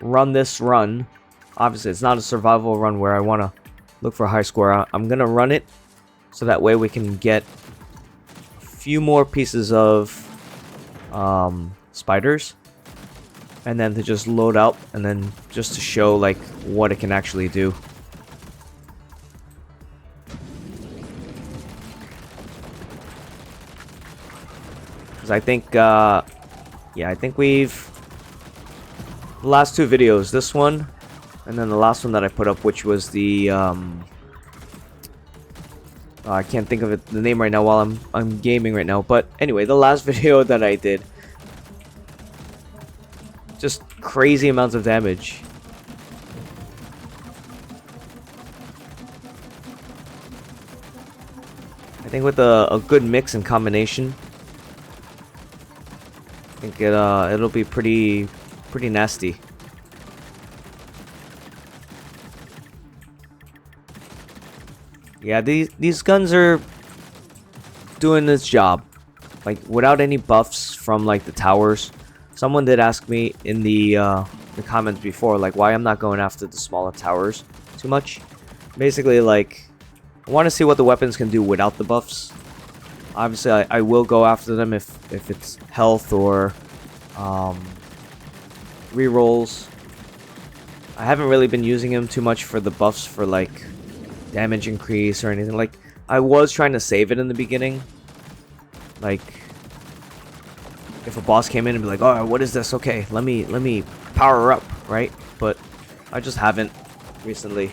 Speaker 1: run this run. Obviously, it's not a survival run where I want to look for a high score. I'm going to run it so that way we can get a few more pieces of spiders. And then to just load up and then just to show like what it can actually do. Because I think, yeah, I think we've... The last two videos, this one, and then the last one that I put up, which was the, I can't think of the name right now while I'm gaming right now, but anyway, the last video that I did, just crazy amounts of damage. I think with a good mix and combination, I think it'll be pretty nasty. Yeah, these guns are doing this job, like without any buffs from like the towers. Someone did ask me in the comments before, like why I'm not going after the smaller towers too much. Basically, like, I want to see what the weapons can do without the buffs. Obviously, I will go after them if it's health or rerolls. I haven't really been using them too much for the buffs for like damage increase or anything. Like, I was trying to save it in the beginning. Like, if a boss came in and be like, "Oh, what is this? Okay, let me power up," right? But I just haven't recently.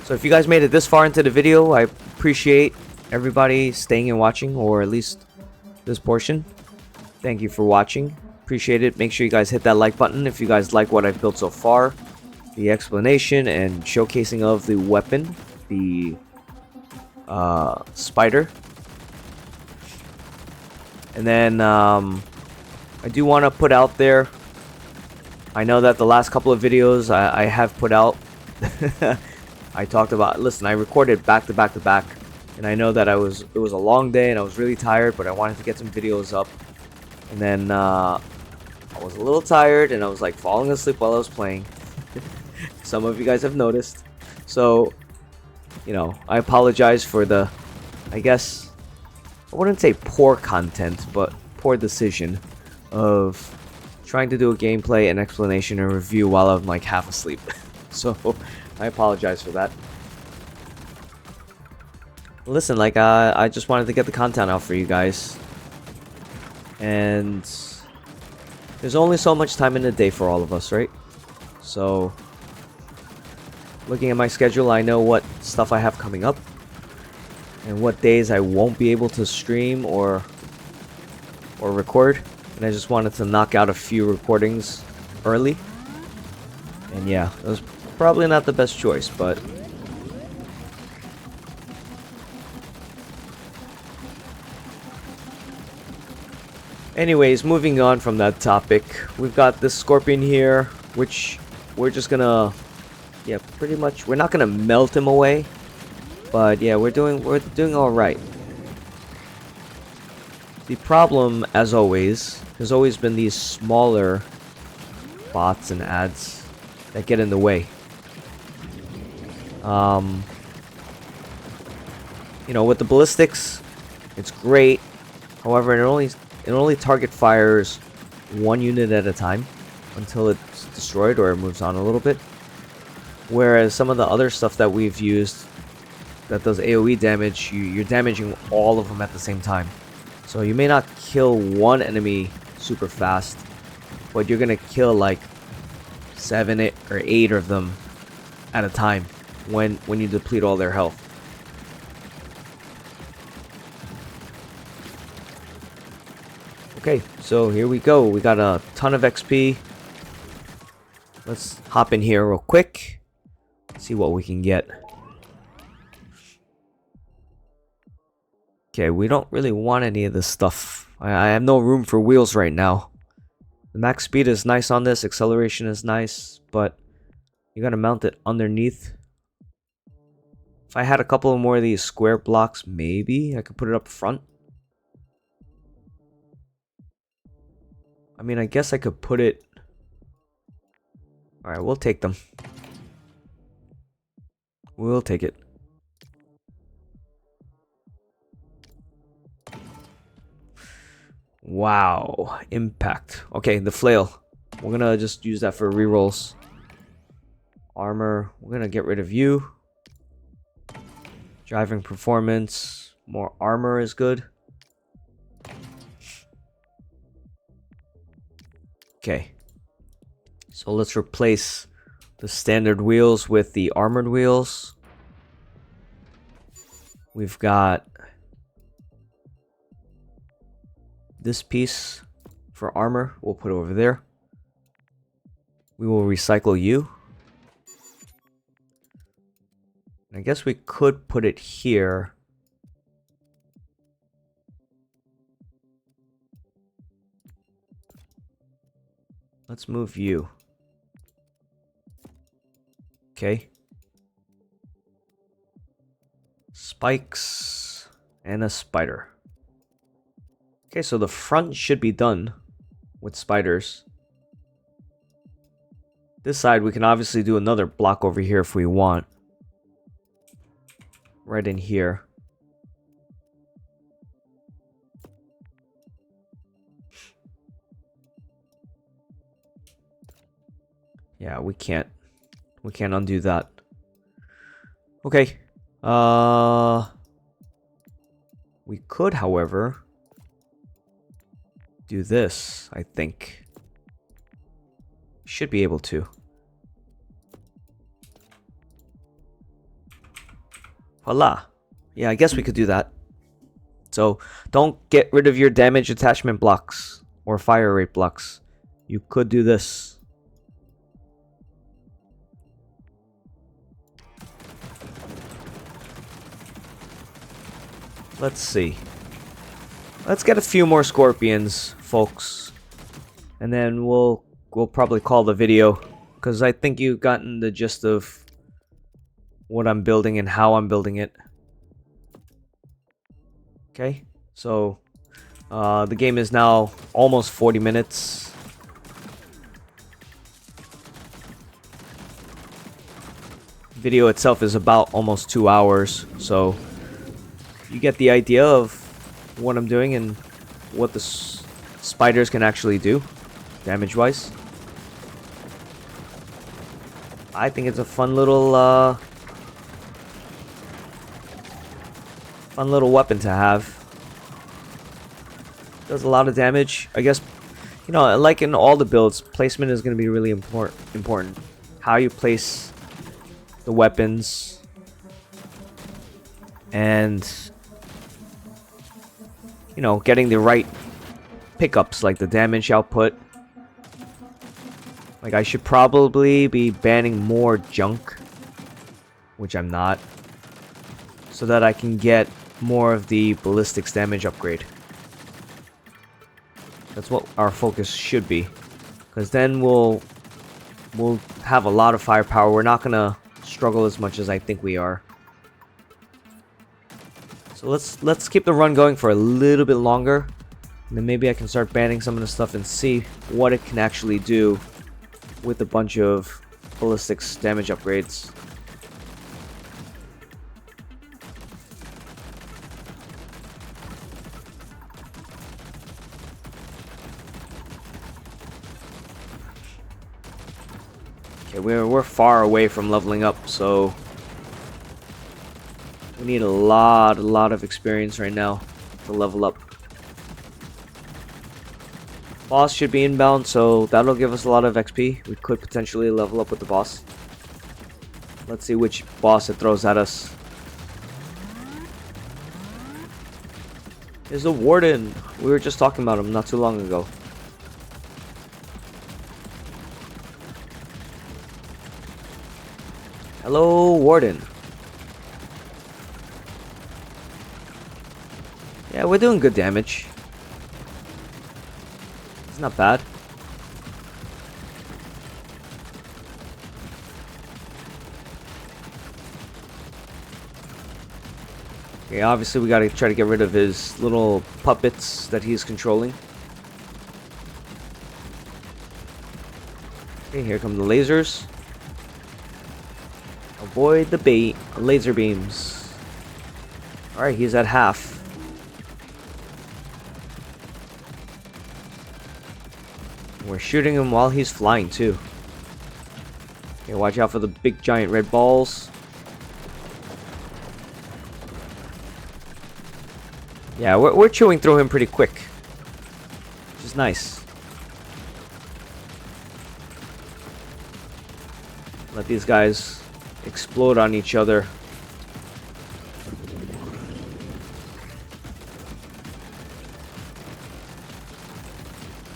Speaker 1: So if you guys made it this far into the video, I appreciate everybody staying and watching, or at least this portion. Thank you for watching. Appreciate it. Make sure you guys hit that like button if you guys like what I've built so far. The explanation and showcasing of the weapon, the spider. And then I do want to put out there, I know that the last couple of videos I have put out, I talked about, listen, I recorded back to back to back, and I know that it was a long day and I was really tired, but I wanted to get some videos up. And then I was a little tired and I was like falling asleep while I was playing. Some of you guys have noticed. So, you know, I apologize for the, I guess, I wouldn't say poor content, but poor decision of trying to do a gameplay and explanation and review while I'm like half asleep. So, I apologize for that. Listen, like, I just wanted to get the content out for you guys. And there's only so much time in the day for all of us, right? So, looking at my schedule, I know what stuff I have coming up and what days I won't be able to stream or record. And I just wanted to knock out a few recordings early. And yeah, it was probably not the best choice, but anyways, moving on from that topic, we've got this scorpion here, which we're just gonna, yeah, pretty much, we're not gonna melt him away, but yeah, we're doing all right. The problem, as always, has always been these smaller bots and ads that get in the way. You know, with the ballistics, it's great. However, it only target fires one unit at a time until it's destroyed or it moves on a little bit. Whereas some of the other stuff that we've used that does AoE damage, you're damaging all of them at the same time. So you may not kill one enemy super fast, but you're gonna kill like 7 or 8 of them at a time when you deplete all their health. Okay, so here we go. We got a ton of XP. Let's hop in here real quick. See what we can get. Okay, we don't really want any of this stuff. I have no room for wheels right now. The max speed is nice on this. Acceleration is nice, but you gotta mount it underneath. If I had a couple more of these square blocks, maybe I could put it up front. I mean, I guess I could put it... Alright, we'll take them. We'll take it. Wow. Impact. Okay, the flail. We're gonna just use that for rerolls. Armor. We're gonna get rid of you. Driving performance. More armor is good. Okay. So let's replace the standard wheels with the armored wheels. We've got this piece for armor. We'll put over there. We will recycle you. I guess we could put it here. Let's move you. Okay. Spikes and a spider. Okay, so the front should be done. with spiders. This side, we can obviously do another block over here if we want. Right in here. Yeah, we can't undo that. Okay. We could, however, do this, I think. Should be able to. Voila. Yeah, I guess we could do that. So, don't get rid of your damage attachment blocks or fire rate blocks. You could do this. Let's see. Let's get a few more scorpions, folks. And then we'll probably call the video, because I think you've gotten the gist of what I'm building and how I'm building it. Okay, so the game is now almost 40 minutes. Video itself is about almost 2 hours, so you get the idea of what I'm doing and what the spiders can actually do, damage-wise. I think it's a fun little weapon to have. Does a lot of damage. I guess, you know, like in all the builds, placement is going to be really important. How you place the weapons and, you know, getting the right pickups, like the damage output. Like, I should probably be banning more junk, which I'm not, so that I can get more of the ballistics damage upgrade. That's what our focus should be, because then we'll have a lot of firepower. We're not gonna struggle as much as I think we are. So let's keep the run going for a little bit longer, and then maybe I can start banning some of the stuff and see what it can actually do with a bunch of ballistics damage upgrades. Okay, we're far away from leveling up, so we need a lot of experience right now to level up. Boss should be inbound, so that'll give us a lot of XP. We could potentially level up with the boss. Let's see which boss it throws at us. There's a warden. We were just talking about him not too long ago. Hello, warden. Yeah, we're doing good damage. It's not bad. Okay, obviously we gotta try to get rid of his little puppets that he's controlling. Okay, here come the lasers. Avoid the laser beams. Alright, he's at half. We're shooting him while he's flying too. Okay, watch out for the big giant red balls. Yeah, we're chewing through him pretty quick, which is nice. Let these guys explode on each other.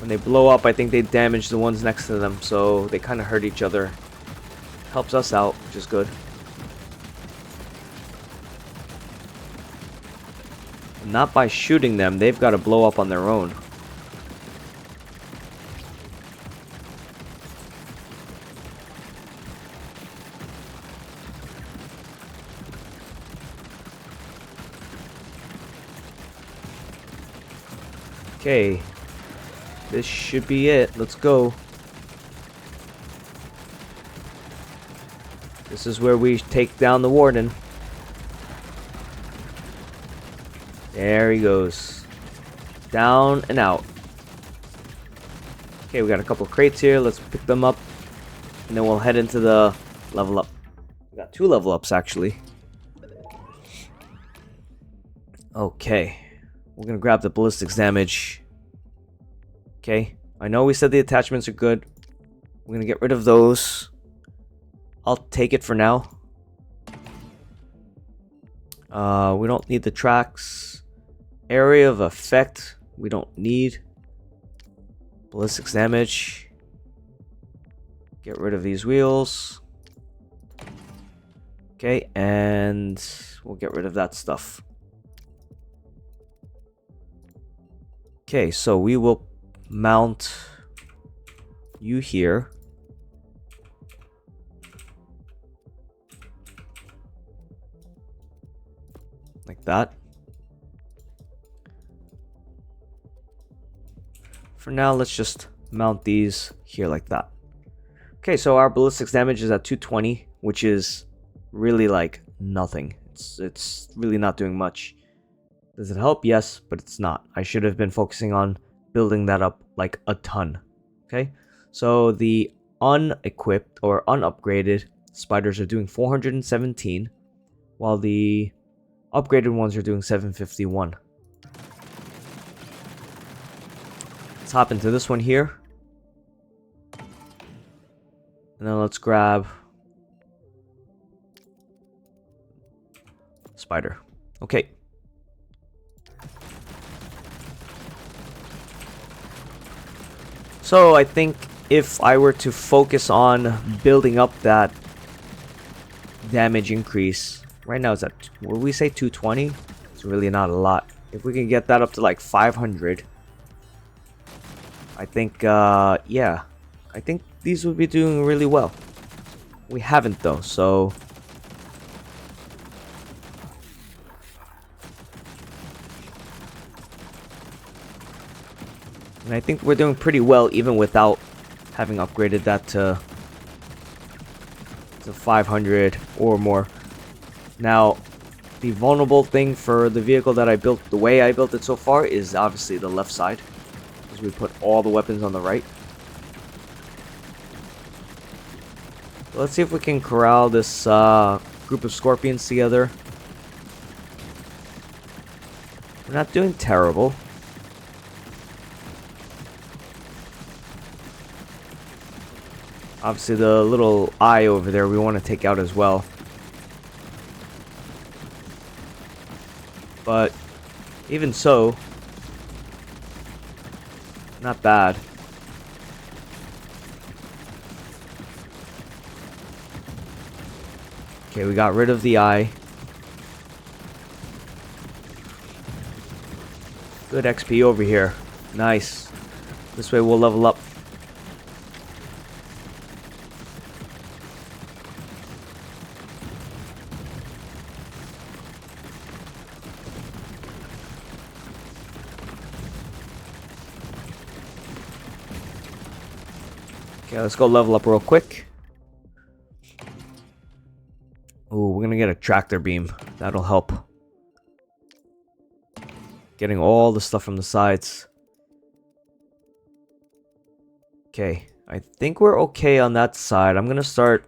Speaker 1: When they blow up, I think they damage the ones next to them, so they kind of hurt each other. Helps us out, which is good. Not by shooting them, they've got to blow up on their own. Okay. This should be it. Let's go. This is where we take down the warden. There he goes. Down and out. Okay, we got a couple crates here. Let's pick them up. And then we'll head into the level up. We got 2 level ups actually. Okay. We're gonna grab the ballistics damage. Okay. I know we said the attachments are good. We're gonna get rid of those. I'll take it for now. We don't need the tracks. Area of effect, we don't need. Ballistics damage. Get rid of these wheels. Okay, and we'll get rid of that stuff. Okay, so we will mount you here. Like that. For now, let's just mount these here like that. Okay, so our ballistics damage is at 220, which is really like nothing. It's really not doing much. Does it help? Yes, but it's not. I should have been focusing on building that up like a ton. Okay, so the unequipped or unupgraded spiders are doing 417, while the upgraded ones are doing 751. Let's hop into this one here. And then let's grab spider. Okay. So I think if I were to focus on building up that damage increase, right now it's at, will we say 220? It's really not a lot. If we can get that up to like 500, I think, yeah, I think these would be doing really well. We haven't though, so and I think we're doing pretty well even without having upgraded that to 500 or more. Now, the vulnerable thing for the vehicle that I built, the way I built it so far, is obviously the left side, because we put all the weapons on the right. Let's see if we can corral this group of scorpions together. We're not doing terrible. Obviously the little eye over there we want to take out as well. But even so, not bad. Okay, we got rid of the eye. Good XP over here. Nice. This way we'll level up. Okay, let's go level up real quick. Ooh, we're gonna get a tractor beam. That'll help. Getting all the stuff from the sides. Okay, I think we're okay on that side. I'm gonna start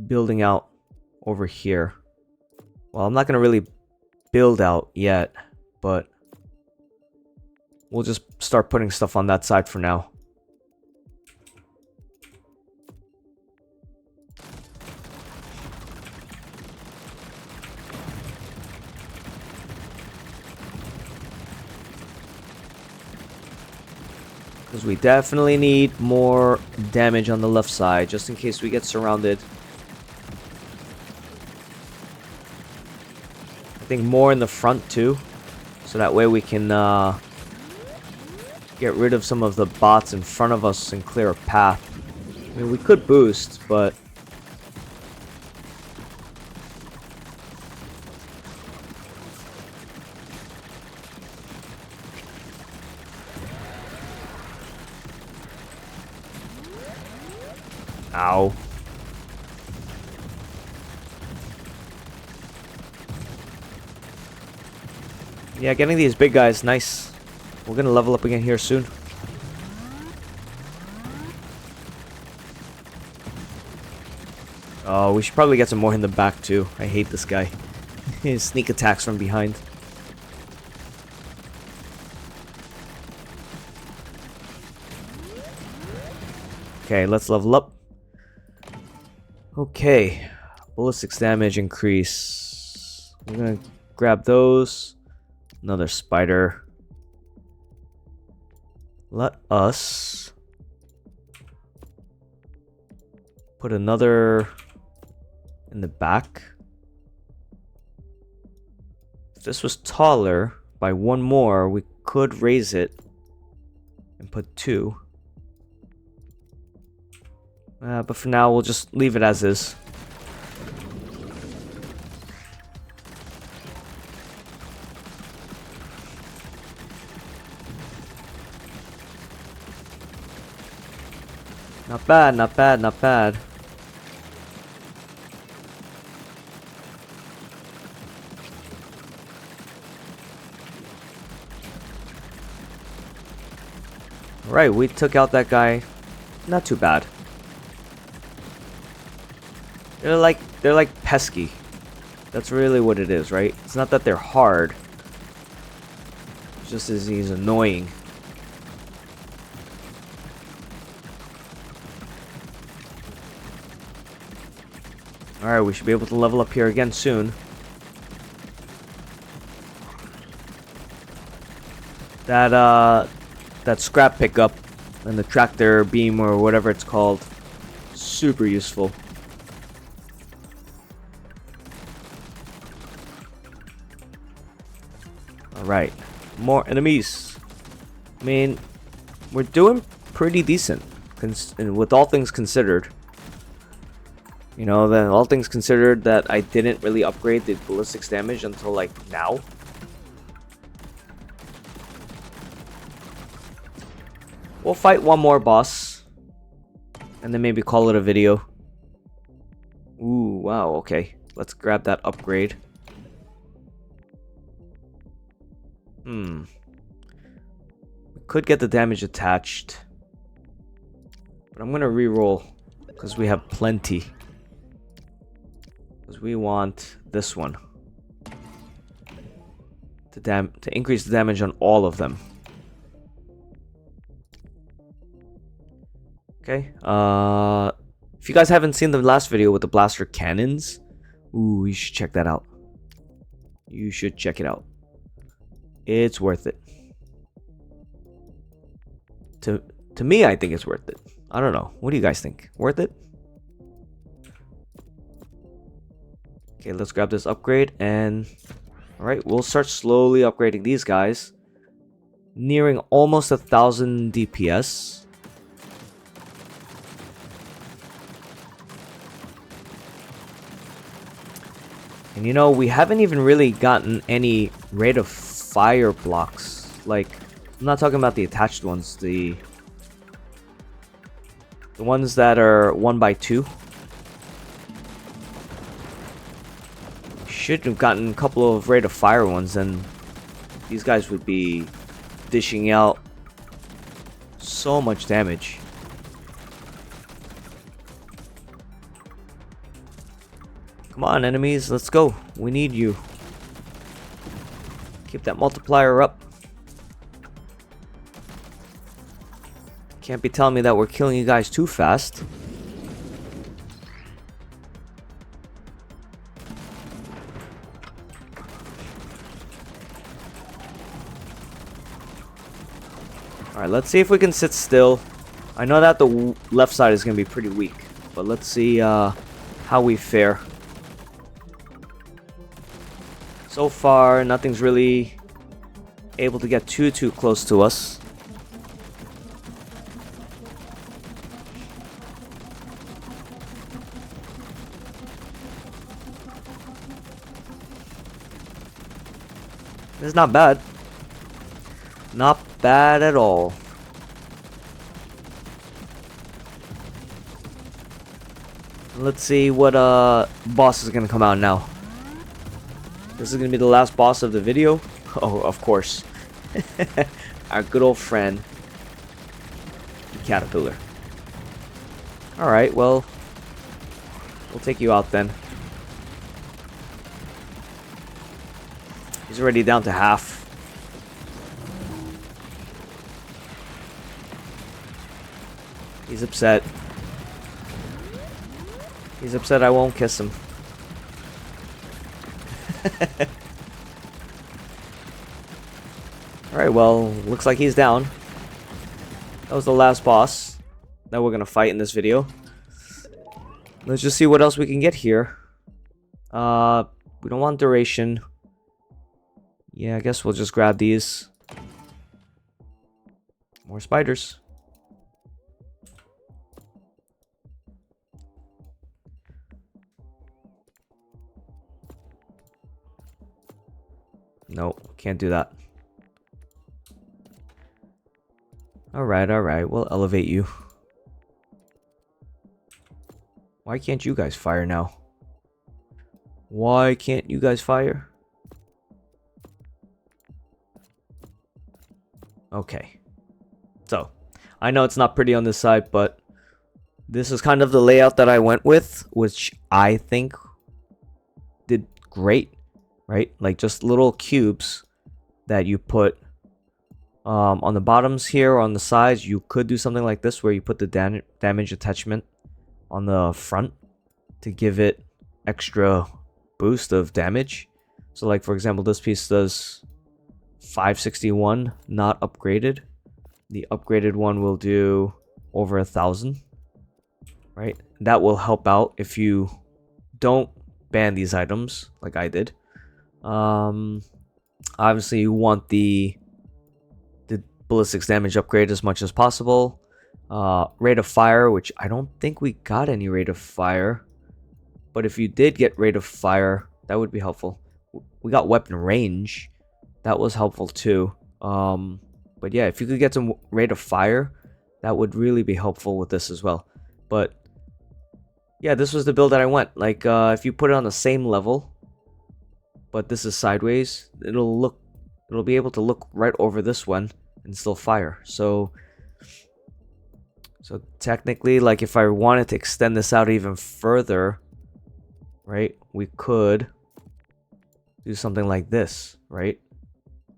Speaker 1: building out over here. Well, I'm not gonna really build out yet, but we'll just start putting stuff on that side for now. Because we definitely need more damage on the left side, just in case we get surrounded. I think more in the front too, so that way we can get rid of some of the bots in front of us and clear a path. I mean, we could boost, but Ow. Yeah, getting these big guys, nice. We're gonna level up again here soon. Oh, we should probably get some more in the back too. I hate this guy. His sneak attacks from behind. Okay, let's level up. Okay. Ballistics damage increase. We're gonna grab those. Another spider. Let us put another in the back. If this was taller by one more, we could raise it and put two. But for now, we'll just leave it as is. Not bad, not bad, not bad. Right, we took out that guy. Not too bad. They're like pesky. That's really what it is, right? It's not that they're hard. It's just as he's annoying. Alright, we should be able to level up here again soon. That scrap pickup and the tractor beam or whatever it's called, super useful. Alright, more enemies. I mean, we're doing pretty decent with all things considered. You know, then all things considered that I didn't really upgrade the ballistics damage until like now. We'll fight one more boss and then maybe call it a video. Ooh, wow, okay. Let's grab that upgrade. We could get the damage attached. But I'm gonna reroll because we have plenty. Because we want this one to increase the damage on all of them. Okay. If you guys haven't seen the last video with the blaster cannons, ooh, you should check that out. You should check it out. It's worth it. To me, I think it's worth it. I don't know. What do you guys think? Worth it? Okay, let's grab this upgrade and... Alright, we'll start slowly upgrading these guys. Nearing almost 1,000 DPS. And you know, we haven't even really gotten any rate of fire blocks. Like, I'm not talking about the attached ones, the ones that are 1x2. Should have gotten a couple of rate of fire ones, and these guys would be dishing out so much damage. Come on, enemies, let's go. We need you. Keep that multiplier up. Can't be telling me that we're killing you guys too fast. Alright, let's see if we can sit still. I know that the left side is going to be pretty weak, but let's see how we fare. So far, nothing's really able to get too close to us. It's not bad. Not bad at all. Let's see what boss is gonna come out now. This is gonna be the last boss of the video. Oh, of course. Our good old friend, the caterpillar. Alright, well, we'll take you out then. He's already down to half. He's upset. He's upset I won't kiss him. Alright, well, looks like he's down. That was the last boss that we're gonna fight in this video. Let's just see what else we can get here. We don't want duration. Yeah, I guess we'll just grab these. More spiders. No, can't do that. Alright, we'll elevate you. Why can't you guys fire now? Why can't you guys fire? Okay. So, I know it's not pretty on this side, but this is kind of the layout that I went with, which I think did great, right? Like just little cubes that you put on the bottoms here, on the sides. You could do something like this where you put the damage attachment on the front to give it extra boost of damage. So like for example, this piece does 561, not upgraded. The upgraded one will do over 1,000, right? That will help out if you don't ban these items like I did. Obviously you want the ballistics damage upgrade as much as possible. Rate of fire, which I don't think we got any rate of fire, but if you did get rate of fire, that would be helpful. We got weapon range, that was helpful too. But yeah, if you could get some rate of fire, that would really be helpful with this as well. But yeah, this was the build that I went. Like if you put it on the same level, but this is sideways, it'll be able to look right over this one and still fire. So technically, like if I wanted to extend this out even further, right, we could do something like this, right?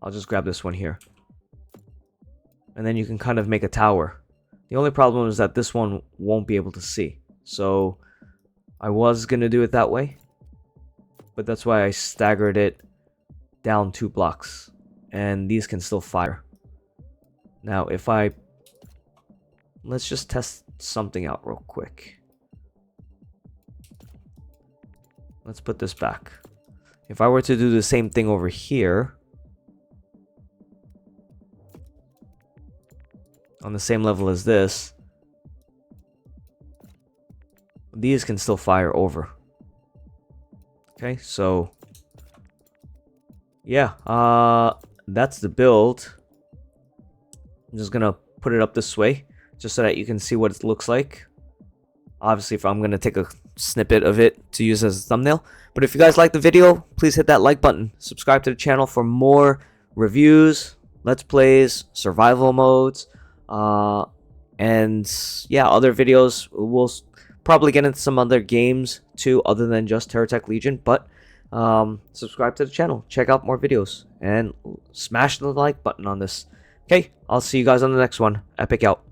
Speaker 1: I'll just grab this one here. And then you can kind of make a tower. The only problem is that this one won't be able to see. So I was going to do it that way, but that's why I staggered it down 2 blocks. And these can still fire. Now, if let's just test something out real quick. Let's put this back. If I were to do the same thing over here, on the same level as this, these can still fire over. Okay, so yeah, that's the build. I'm just gonna put it up this way just so that you can see what it looks like. Obviously, if I'm gonna take a snippet of it to use as a thumbnail. But if you guys like the video, please hit that like button. Subscribe to the channel for more reviews, let's plays, survival modes, and yeah, other videos. We'll probably get into some other games too, other than just TerraTech Legion. But subscribe to the channel, check out more videos, and smash the like button on this. Okay, I'll see you guys on the next one. Epic out.